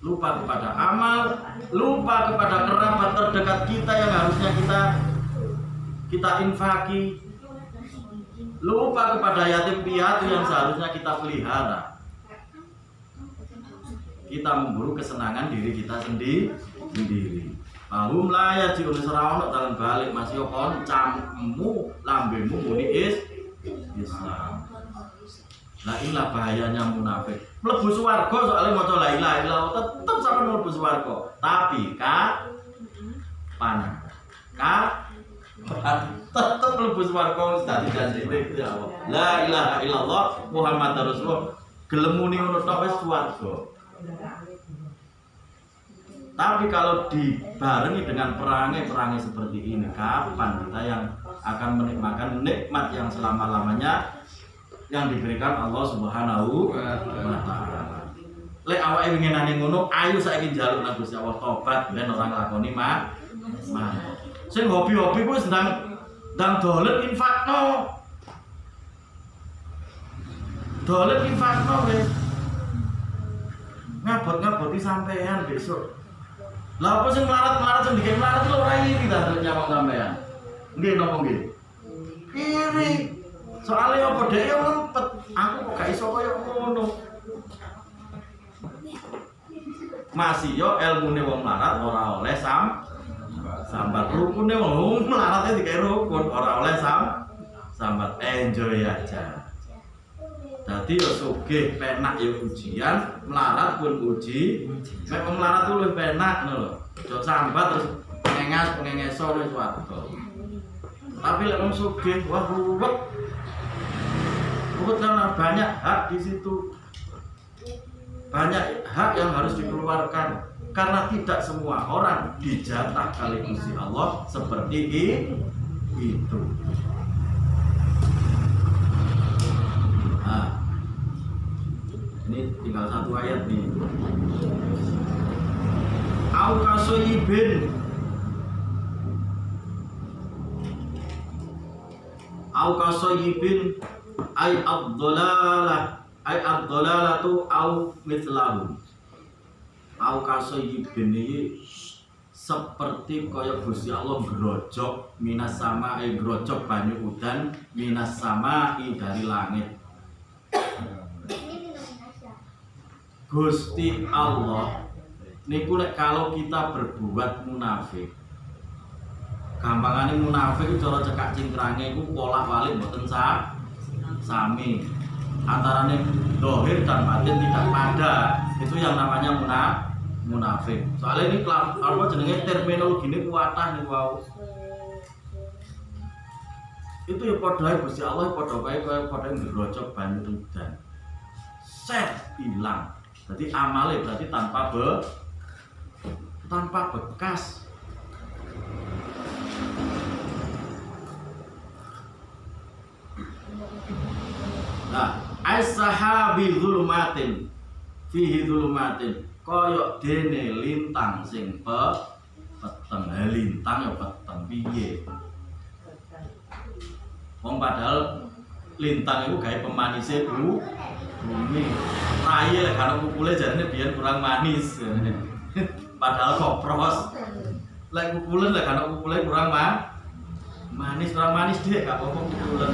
Lupa kepada amal, lupa kepada kerabat terdekat kita yang harusnya kita infaki, lupa kepada yatim piatu yang seharusnya kita pelihara. Kita memburu kesenangan diri kita sendiri. Pahum layar jiun serawon dalam balik masih kon cammu lambemu muni Islam. Lah inilah bahayanya munafik. Mlebu swarga soalnya maca la ilaha illallah tetep sampe mlebu swarga. Tapi tetep mlebu swarga wis dadi janjine ya Allah. La ilaha illallah Muhammadar Rasulullah. Gelem muni ngono tok wis swarga. Tapi kalau dibarengi dengan perangai seperti ini, kapan kita yang akan menikmati nikmat yang selama-lamanya yang diberikan Allah Subhanahu wa Ta'ala. Lek awake winginane ngono, ayo saiki njaluk nang Gusti Allah tobat ben ora nglakoni mah. Sing hobi-hobi kuwi ndang dolen infakno. Dolen infakno wis. Ngabot-ngaboti sampean besok. Lah apa sing melarat sing dikek melarat lho ora iki ta nyawang sampean. Nggih napa nggih? Iri. Soalnya apa dhewe yo ngempet. Aku kok gak iso koyo ngono. Masih yo ilmune wong melarat ora oleh sambat. Rukune wong melaratnya dikek rukun ora oleh sambat. Enjoy aja. Dadi yo sugih penak yo ujian, melarat pun uji. Nek wong melarat luwih penak ngono lho. Aja sambat terus pengengeso wis warga. Tapi lek wong sugih wah ruwet. Karena banyak hak di situ, banyak hak yang harus dikeluarkan. Karena tidak semua orang dijatah kali Gusti Allah seperti itu. Nah, ini tinggal satu ayat nih. Au kasoyibin ay ad-dhalalatu au mithlahu. Au kasoyibin iki seperti kaya Gusti Allah grojok minas sama grojok banyu udan minas sama dari langit. Gusti Allah niku nek kalau kita berbuat munafik. Gampangane munafik cara cekak cingkrange iku bolak-balik mboten sami. Antarane dohir dan batin tidak pada. Itu yang namanya munafik. Soalnya ini apa jenenge terminologi ini kuatah nih wow. Itu ya padha Gusti Allah padha kaya padha ngrocok banyu udan. Set hilang. Berarti amale berarti tanpa bekas. Nah, as-sahabi dzulumatin fihi dzulumatin kaya dene lintang sing peteng. Lintang ya peteng piye? Wong padahal lintang itu gawe pemanise bumi. Raye lek ana kukule jarane biyen kurang manis. Padahal kopros. Lek kukulen lek ana kukule kurang manis, kurang manis dhek gak apa-apa kukulen.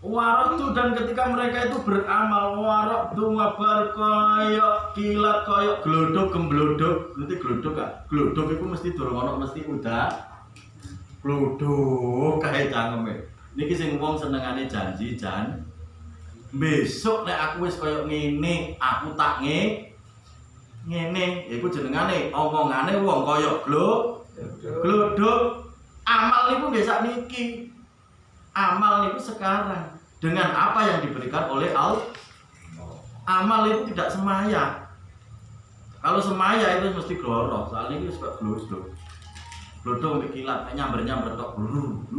Waraktu dan ketika mereka itu beramal waraktu ngabar koyok kilat koyok glodok gemblodok. Nanti glodok gak? Glodok itu mesti durung ono mesti udah glodok kayak cangkeme. Niki sing wong senengane janji besok nek aku wis koyok ngene aku tak ngene iku jenengane omongane wong koyok glodok. Amal niku nggih sakniki. Amal itu sekarang dengan apa yang diberikan oleh Allah. Amal itu tidak semaya. Kalau semaya itu mesti glorok. Soalnya itu suka glodok. Glodok sampai kilat, nyamber tok dulu.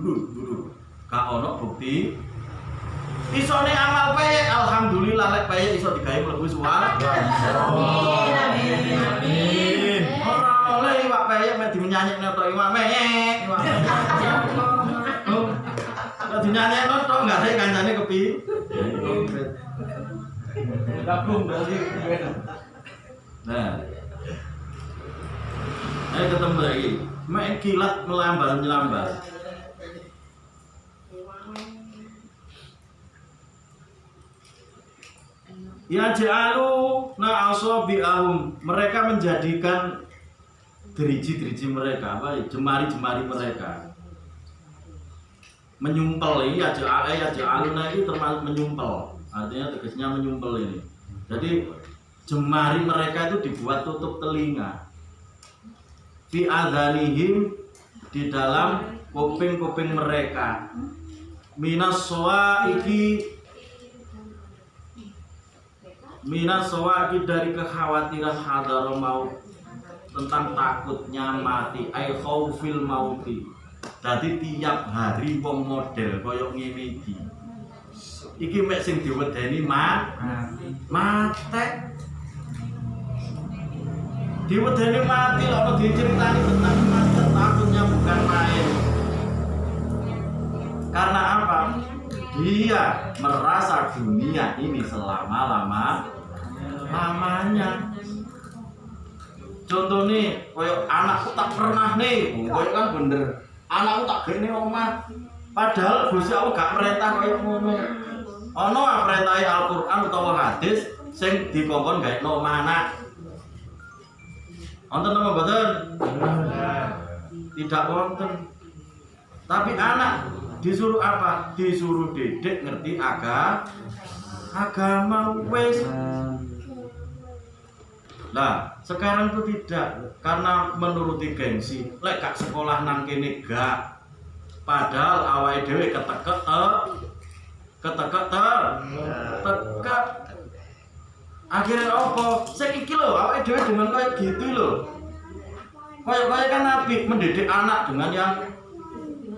Gak ono bukti. Isone amal payek, alhamdulillah lek payek iso digawe mlebu swarga. Amin. Ora oleh iwak payek mek dinyanyekne tok iwak payek. Dinyanyekno tok enggak ada kancane kepi. Gabung dari. Nah. Ayo ketemu lagi. Mek kilat melambar. Ya ja'alu na'asabi'ahum, mereka menjadikan driji-driji mereka, jemari-jemari mereka menyumpel. Ya ja'aluna itu termasuk menyumpel, artinya tegasnya menyumpel ini. Jadi jemari mereka itu dibuat tutup telinga, fi adhanihim, di dalam kuping-kuping mereka, minas sawaki dari kekhawatiran hadar maut, tentang takutnya mati, ai khaufil mauti. Dadi tiap hari wong model koyo ngene iki mek sing diwedeni mati. Diwedeni mati lho, ono diceritani tentang mati, takutnya bukan main. Karena apa? Dia merasa dunia ini selama-lamanya. Contoh nih, koyo anakku tak pernah nih, koyo kan bener. Anakku tak gene omah. Padahal Gusti Allah gak perintah koyo ngono. Ono perintahe Al-Qur'an utawa hadis sing dikongkon gaekno omah anak. Wonten apa mboten? Tidak wonten. Tapi anak disuruh apa? Disuruh didik ngerti agama wis. Nah, sekarang itu tidak, karena menuruti gengsi. Lek gak sekolah nang kene gak. Padahal awake dhewe ketekek. Akhirnya apa? Sing iki lho, awake dhewe dengan kayak gitu lho. Kayak kan Nabi mendidik anak dengan yang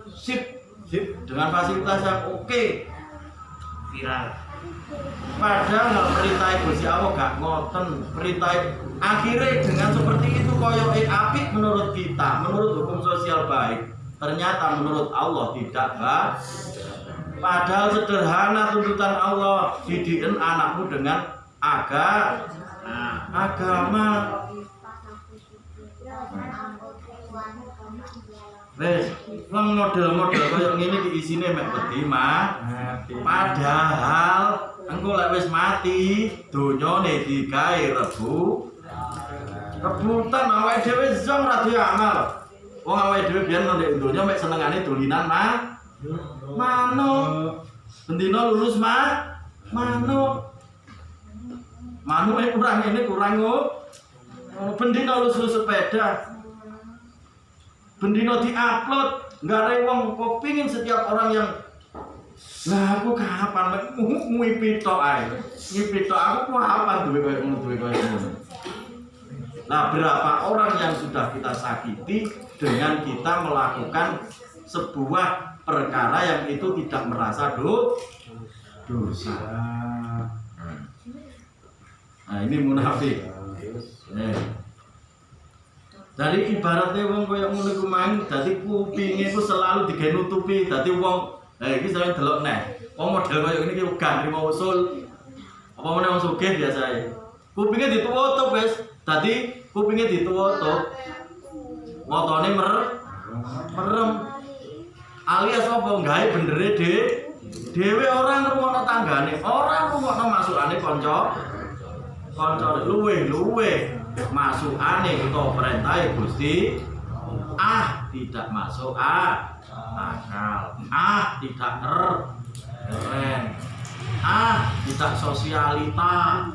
sip dengan fasilitas yang oke. Viral. Padahal perintah Gusti Allah gak ngoten, perintah akhirnya dengan seperti itu koyo apik menurut kita, menurut hukum sosial baik. Ternyata menurut Allah tidak baik. Padahal sederhana tuntutan Allah, didikin anakmu dengan agama. Wes, wong model-model koyo ngene iki isine mek wedi mah. Padahal Engko lek wis mati, donyane digawe rebutan awake dhewe zong ra duwe amal. Wong awake dhewe biyen nek donya mek senengane dolinan manuk. Bendina lulus manuk. Manuk kurang ini kurang bendina lulus sepeda. Bendina diupload, nggak ada wong kok pingin setiap orang yang lah aku kapan ngipi tok ae. Ngipi tok aku kapan duwe koyo ngono. Nah, berapa orang yang sudah kita sakiti dengan kita melakukan sebuah perkara yang itu tidak merasa dosa. Nah, ini munafik. Jadi ibaratnya wong koyo ngono iku mang, dadi kupinge iku selalu digawe nutupi. Dadi wong iki saya delok neh. Wong model koyo ngene iki uga nrimo usul. Apa meneh wong sugih biasae. Kupinge ditutup wis. Dadi kupinge ditutup. Motone merem. Alias apa gawe bendere dhewe ora ngrungokno tanggane, ora ngrungokno masukane kanca luwe masukane utawa perintahe Gusti tidak masuk akal, tidak keren, tidak sosialita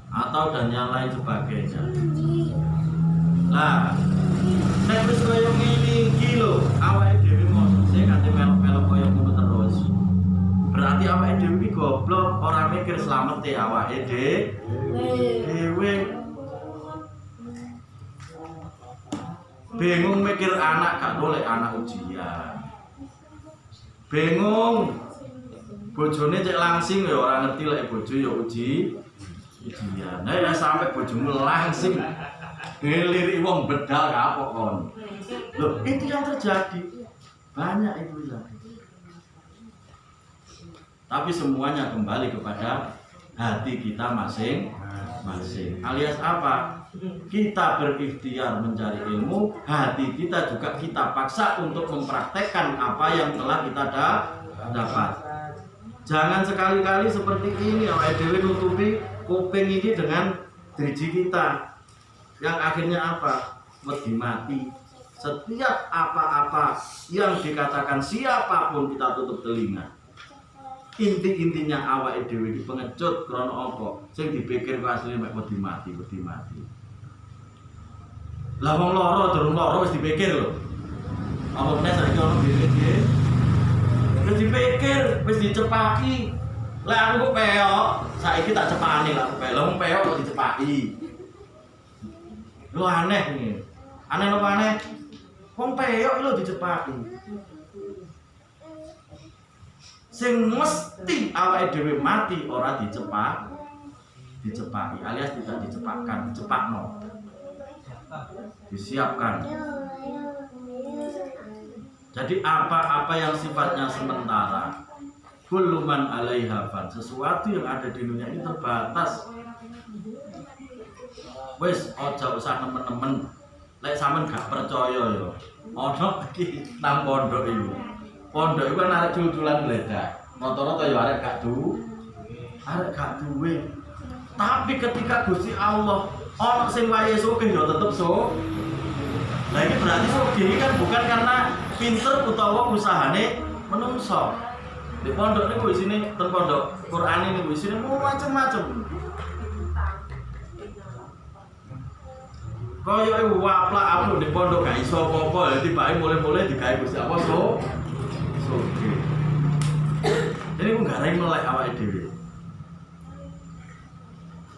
atau dan yang lain sebagainya. Lah nek wis koyo ngene iki lho, awake dhewe mosok sing kate melok-melok koyo ngono terus. Berarti awake dhewe iki goblok, ora mikir slamete awake dhewe. Bingung mikir anak gak boleh anak ujian. Bingung bojone cek langsing ya ora ngerti lek bojo ya ujian. Nah, sampai bojomu langsing ngeliri wong bedal kapok kon. Loh, itu yang terjadi. Banyak itu ya. Tapi semuanya kembali kepada hati kita masing-masing. Alias apa? Kita berikhtiar mencari ilmu, hati kita juga kita paksa untuk mempraktekkan apa yang telah kita dapat. Jangan sekali-kali seperti ini awake dhewe nutupi kuping ini dengan driji kita. Yang akhirnya apa? Wedi mati. Setiap apa-apa yang dikatakan siapapun kita tutup telinga. Inti-intinya awake dhewe iki pengecut krana apa? Sing dipikir ku asline mek wedi mati. Lah wong lara durung lara wis dipikir lho. Apa meneh saiki ono dhewe. Wis dipikir, wis dicepaki. Lah aku kok peok, saiki tak cepakane lah peok. Lah wong peok kok dicepaki. Lu aneh nih. Aneh apa aneh? Wong peok lho dicepaki. Sing mesti awake dhewe mati ora dicepaki alias tidak dicepakkan, dicepakno. Disiapkan. Jadi apa-apa yang sifatnya sementara, kullu man 'alaiha fan, sesuatu yang ada di dunia ini terbatas. Wis aja usah nemen-nemen. Lek sampean gak percaya ya. Ono iki nang pondok iku. Pondok iku kan arek jul-julan bledak. Rata-rata ya arek gak duwe. Tapi ketika Gusti Allah ono sing wayahe sugih ya tetep Nah ini berarti sugih kan bukan karena pinter utawa usahane menungso. Di pondok niku isine ten pondok Quran ini isine macam-macam. Kaya waplak aku di pondok gak iso apa-apa, dadi bae mulai-mulai digawe Gusti Allah sugih. Jadi ku gak rai melek awake dhewe.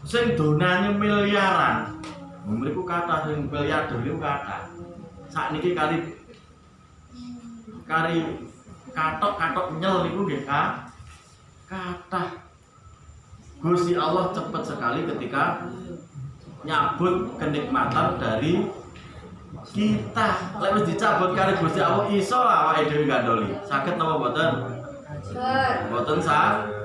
Sing donane miliaran. Mriku kathah sing miliarder niku kathah. Sakniki kari katok nyel niku nggih kathah. Gusti Allah cepat sekali ketika nyabut kenikmatan dari kita. Lek wis dicabut kali Gusti Allah iso awake dhewe gandoli. Saged napa mboten? Mboten saged.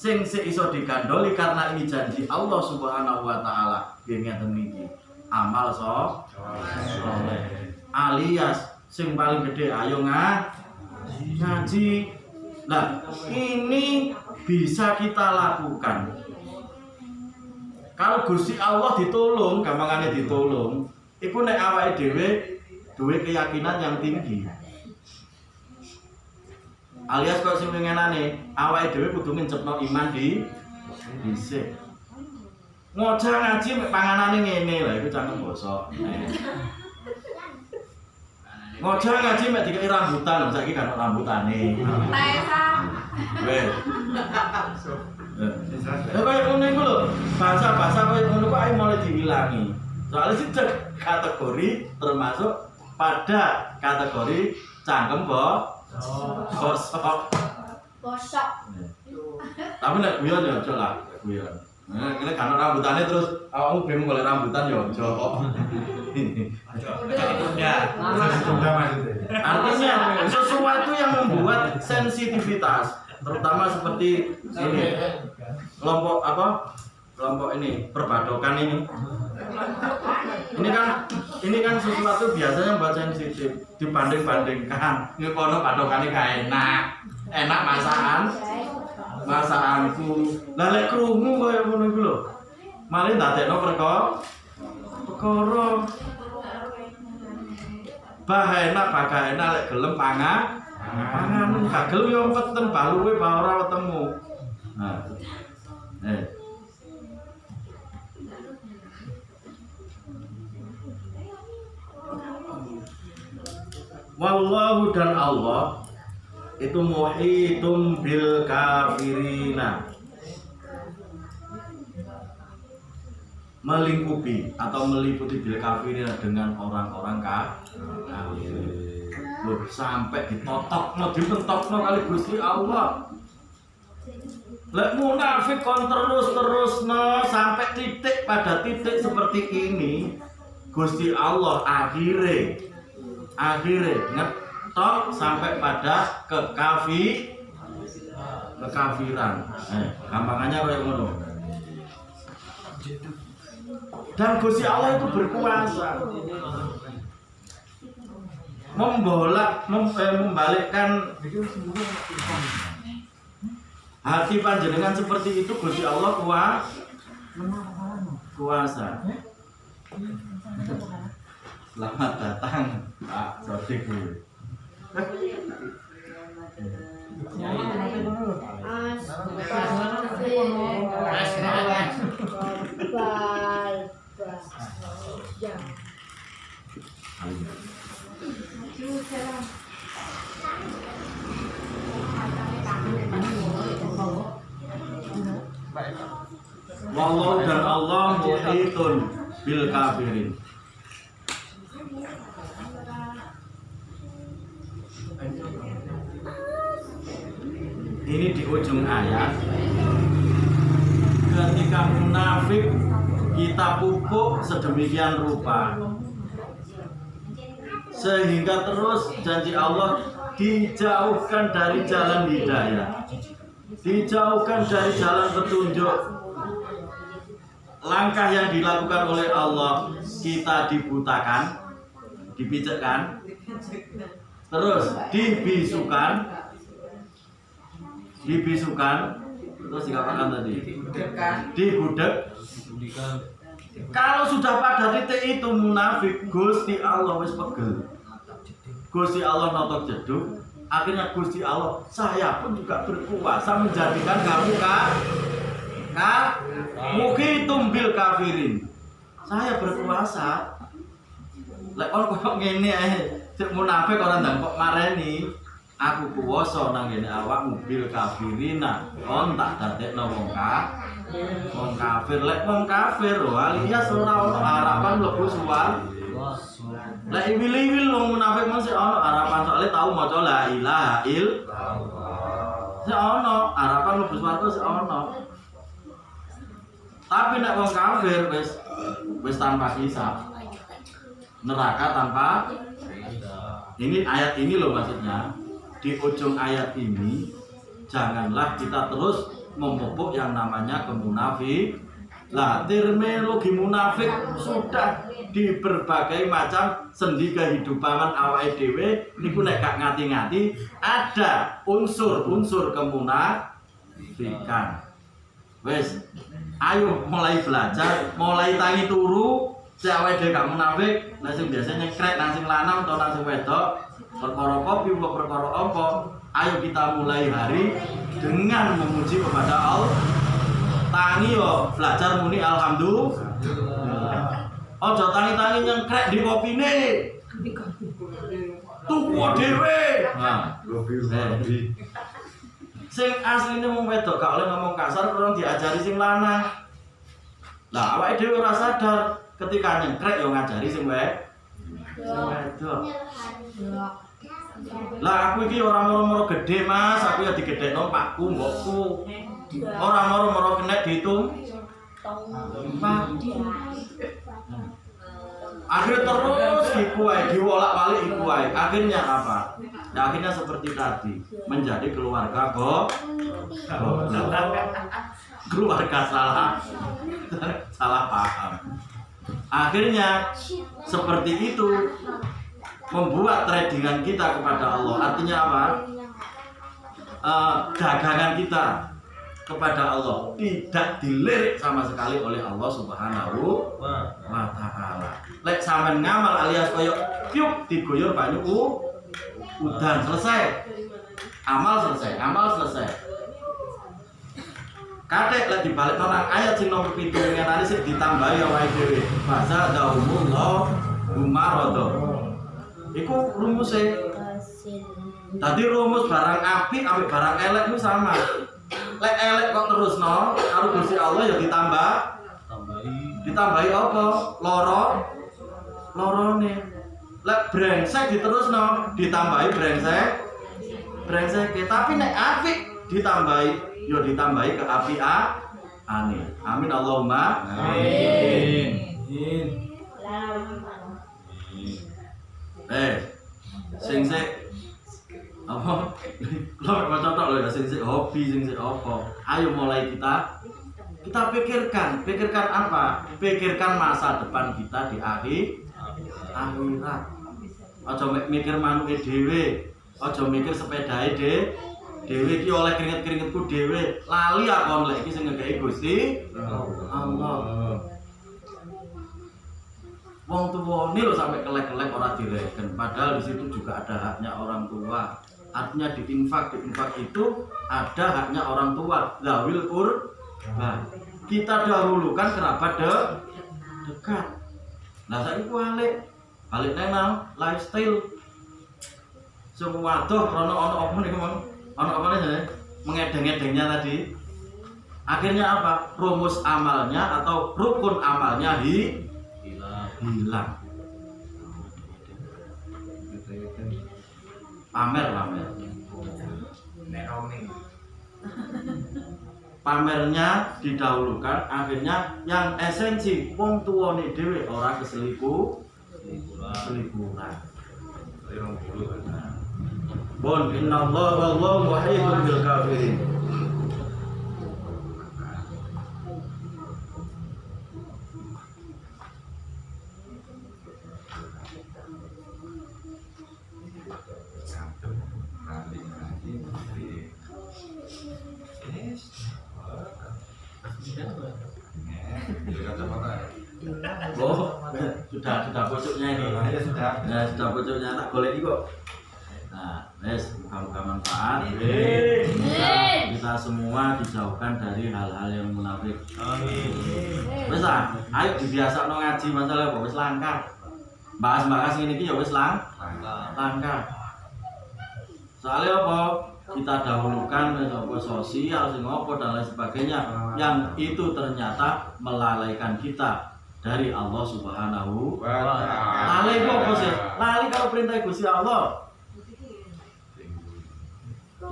Sing iso digandoli karena ini janji Allah Subhanahu wa taala. Nggih ngeten niki. Amal saleh. Alias sing paling gede ayo ngaji. Nah, ini bisa kita lakukan. Kalau Gusti Allah ditolong, gampangane ditolong, iku nek awake dhewe duwe keyakinan yang tinggi. Alias kok sing ngenane, awake dhewe kudu ngencepno iman dhisik. Ngoja ngaji mek panganane ngene lha iku cangkem basa. Ngoja ngaji mek dikeki rambutan, saiki kan rambutane. Tesa. Weh. Ya kaya ngono iku lho, bahasa-bahasa kaya ngono kok ae mulai dihilangi. Soalnya sih kategori termasuk pada kategori cangkem gosok. Gosok. Tapi nek guyon ya ojo lah, guyon. Ini kan rambutannya terus awakmu bingung golek rambutan ya ojo. Artinya sesuatu yang membuat sensitivitas, terutama seperti ini kelompok ini perbadokan ini. Ini kan sesuatu biasanya buat sensitif, dibanding-bandingkan. Ini kono padokannya gak enak masakanku. Lah lek krungu kaya ngono iku lho. Malah ndadekno perkara bahena lek gelem pangan gak gelem yo peten baluwe ba ora ketemu. Nah. Wallahu dan Allah itu muhitum bil kafirina, melingkupi atau meliputi bil kafirina dengan orang-orang kafir. Loh, sampai ditotokno, dipentokno kali Gusti Allah. Lek munafik kon terus-terusno sampai titik pada titik seperti ini, Gusti Allah akhirnya ngetok sampai pada kekafiran. Gampangannya kayak ngono. Dan Gusti Allah itu berkuasa membalikkan hati panjenengan seperti itu. Gusti Allah kuasa. Selamat datang Pak Sodik. Wallahu dan Allah muhitun bil kafirin. Ini di ujung ayat, ketika munafik kita pupuk sedemikian rupa sehingga terus janji Allah dijauhkan dari jalan hidayah, dijauhkan dari jalan petunjuk. Langkah yang dilakukan oleh Allah, kita dibutakan, dipijekkan, terus dibisukan, terus dikatakan tadi dibudek. Kalau sudah pada titik itu munafik, Gusti Allah wis pegel, Gusti Allah notok jeduk. Akhirnya Gusti Allah, saya pun juga berkuasa menjadikan kamu muhitum bil kafirin. Saya berkuasa. Lek kok ngene ae, sik munafik ora ndang kok mareni. Aku kuwasa nang ngene awakmu bil kafirina. Kon tak dadekno wong kafir. Lek wong kafir alias ora ono harapan mlebu swarga. Lek iwil-iwil wong munafik mesti ono harapan, soalnya tau maca la ilaha illallah. Sik ono harapan mlebu swarga sik ono. Tapi nek wong kafir wis tanpa hisab. Neraka tanpa. Ini ayat ini loh maksudnya. Di ujung ayat ini janganlah kita terus memupuk yang namanya Lah, terminologi munafik sudah di berbagai macam sendi kehidupan awake dhewe niku nek gak ngati-ngati ada unsur-unsur kemunafikan. Wes, ayo mulai belajar, mulai tangi turu, sing awake dhewe gak munafik, nek sing biasa nyekrek nang sing lanang utawa nang sing wedok, perkara kopi apa perkara apa, ayo kita mulai hari dengan memuji kepada Allah. Tangi yo belajar muni alhamdulillah. Ojo tangi-tangi nyengkrek di kopine. Tuku dhewe. Nah, Lobi. sing asline wong wedok gak oleh ngomong kasar kurang diajari sing lanang. Lah awake dhewe ora sadar ketika nyengkrek yo ngajari sing wedok. Lah aku iki ora moro-moro gede Mas, aku ya digedhekno pakku mbokku. Ora moro-moro kena dihitung. Akhirnya terus iku wae diwolak-walik iku wae. Akhirnya apa? Ya, akhirnya seperti tadi menjadi keluarga keluarga salah paham. Akhirnya seperti itu membuat tradingan kita kepada Allah. Artinya apa? Dagangan kita kepada Allah tidak dilirik sama sekali oleh Allah Subhanahu wa ta'ala. Lek sampean ngamal alias koyo piuk digoyor banyu udan selesai. Amal selesai. Kadek lek dibalik nang ayat sing nomor 7 ngenani sing ditambahi awake dhewe. Fasa daumullah gumarodo. Iku rumusé. Tadi rumus barang apik ambek barang elek itu sama. Lek elek kok terusno karo Gusti Allah ya ditambahi apa? Lorone. Lek brengsek diterusno ditambahi brengsek. Tapi nek apik ditambahi ya ditambahi keapiane. Amin Allahumma amin. Sing apa? Kalau macam tak loh ya, sing hobi, sing apa? Ayo mulai kita pikirkan apa? Pikirkan masa depan kita di akhirat. Ojo mikir manuke dhewe, ojo mikir sepedae dhewe iki oleh keringet-keringetku dhewe. Lali akon lek iki sing ngekeki Gusti Allah. Wong tuwa ini loh sampai kelek-kelek orang direken. Padahal di situ juga ada haknya orang tua. Artinya di infak itu ada haknya orang tua. Zawil qurba. Kita dahulukan kerabat dekat. Nah saiki balik nang lifestyle. Semua waduh ono apa nih Mang? Ono apa nih? Mengedeng-edengnya tadi. Akhirnya apa? Rumus amalnya atau rukun amalnya hilang. Pamernya didahulukan, akhirnya yang esensi wong tuwane dhewe ora selingkuhan. Bon innallaha wallahu muhibbul bil kafirin. Oh, sudah pucuknya ini. Ya sudah. Nah, sudah pucuknya tak goleki kok. Nah, wes muka-muka manfaat. Kita semua dijauhkan dari hal-hal yang munafik. Amin. Wes ah, ayo dibiasakno ngaji masalah kok wis langka. Bahas-bahas ini iki ya wis langka. Soalnya apa? Kita dahulukan apa sosial sing apa dan lain sebagainya yang itu ternyata melalaikan kita dari Allah Subhanahu wa ta'ala. Lali kok sih? Lali kalau perintah Gusti Allah.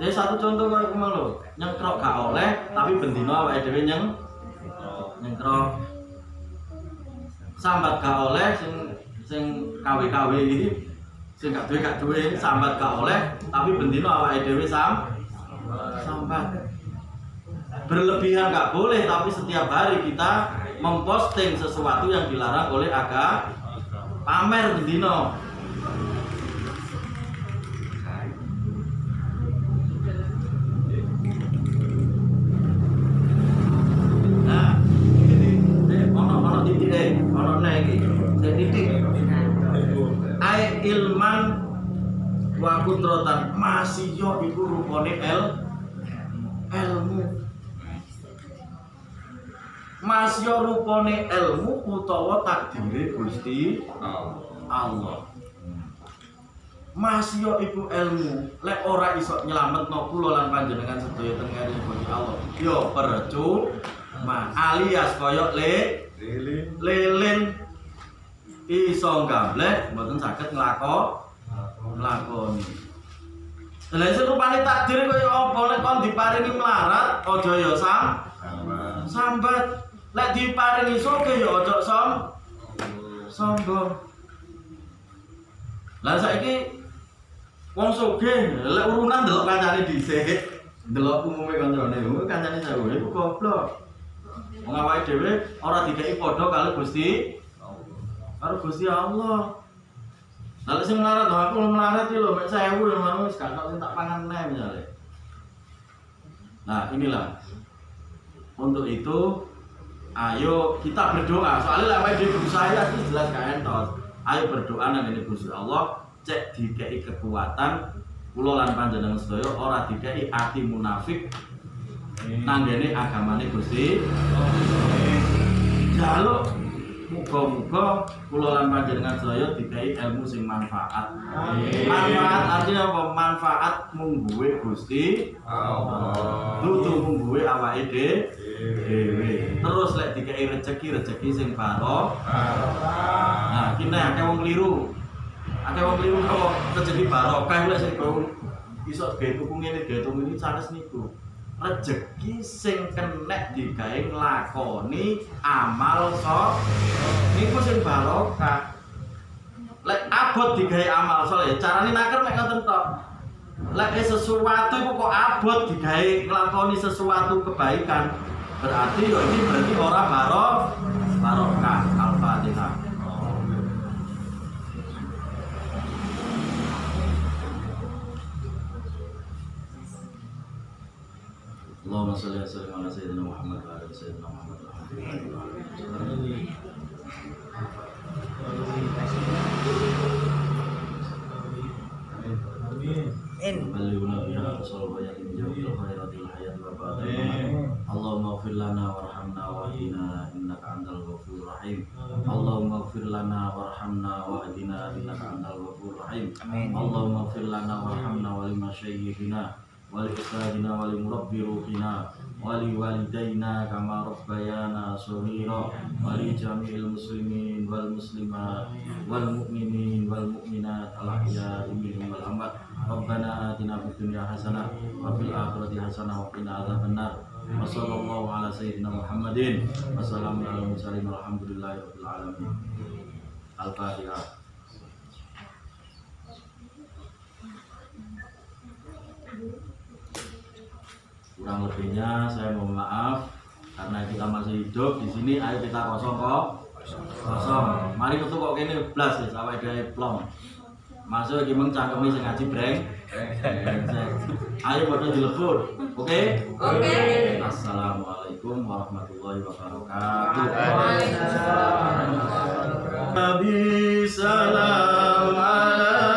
Jadi satu contoh kaya kemang lho, nyengkrok gak oleh tapi bendino awake dhewe nyengkrok. Sambat gak oleh sing KW iki sing gak duwe sambat gak oleh tapi bendino awake dhewe sambat. Berlebihan gak boleh tapi setiap hari kita memposting sesuatu yang dilarang oleh agama, pamer bendino. Nah, ono titik ono nek iki. Sing titik. Ai ilman wa kudratan masih yo iku rupane ilmu. Masih yo rupane ilmu utawa takdire Gusti Allah. Masih yo iku ilmu. Lek ora iso nyelametno kula lan panjenengan sedaya teng ngarsane Gusti Allah. Yo percuma alias koyok lilin iso gamblek mboten saged nglakoni. Lha iso rupane takdir kaya apa lek kon diparingi melarat aja ya sambat. Lek diparingi sugih ya aja sombong. Lah saiki wong sugih lek urunan delok kancane dhisik, delok umume kancane, kancane sewu iku goblok. Wong awake dhewe ora dikeki padha karo Gusti Allah. Lalu sing melarat, aku melarat iki lho mek 1000 lho ngono wis gak tak pangan neh misale. Nah, inilah. Untuk itu ayo kita berdoa. Soalnya lek dhewe berusaha iki jelas gak entos. Ayo berdoa nang ngene Gusti Allah, cek dikeki kekuatan kula lan panjenengan sedaya ora dikeki ati munafik nang ngene agamane Gusti. Jaluk muga-muga kula lan panjenengan sedaya dikei ilmu sing manfaat. Manfaat artinya apa? Manfaat mungguwe Gusti Allah. Dudu mungguwe awake dhewe. Terus lek dikei rezeki sing barokah. Nah, kene akeh wong kliru. Akeh wong kliru kok rezeki barokah lek sing iso gawe tuku ngene gawe tuku iki sanes niku. Rezeki sing kenek digawe nglakoni amal niku sing barokah. Lek abot digawe amal saleh, carane naker mek ngoten tok. Lek sesuatu iku kok abot digawe nglakoni sesuatu kebaikan, berarti yo iki berarti ora barokah. Al-Fatihah. Allahumma shalli ala sayyidina Muhammad wa ala sayyidina Muhammad. Allahumma ighfir lana warhamna wahdina innaka antal ghafurur rahim. Allahumma ighfir lana warhamna wahdina innaka antal ghafurur rahim. Allahumma ighfir lana warhamna wa limasyayikhina wali ustadina wali murabbi ruhina wali walidayna kama rabbayana shaghira wali jami'il muslimin wal muslimat wal mu'minin wal mu'minat al ahya'i minhum wal amwat. Rabbana atina fid dunya hasanah wa fil akhirati hasanah wa qina adzabannar. Wa sallallahu ala sayyidina Muhammadin wa salamun alal mursalin walhamdulillahi rabbil alamin. Al-Fatihah. Kurang lebihnya saya mohon maaf karena kita masih hidup di sini. Ayo kita kosong. Mari metu kok kene blas wis awake dhewe plong. Masuk iki mung cangkeme sing ngaji breng. Ayo padha dilebur. Oke? Assalamualaikum warahmatullahi wabarakatuh. Waalaikumsalam. Nabi salam ala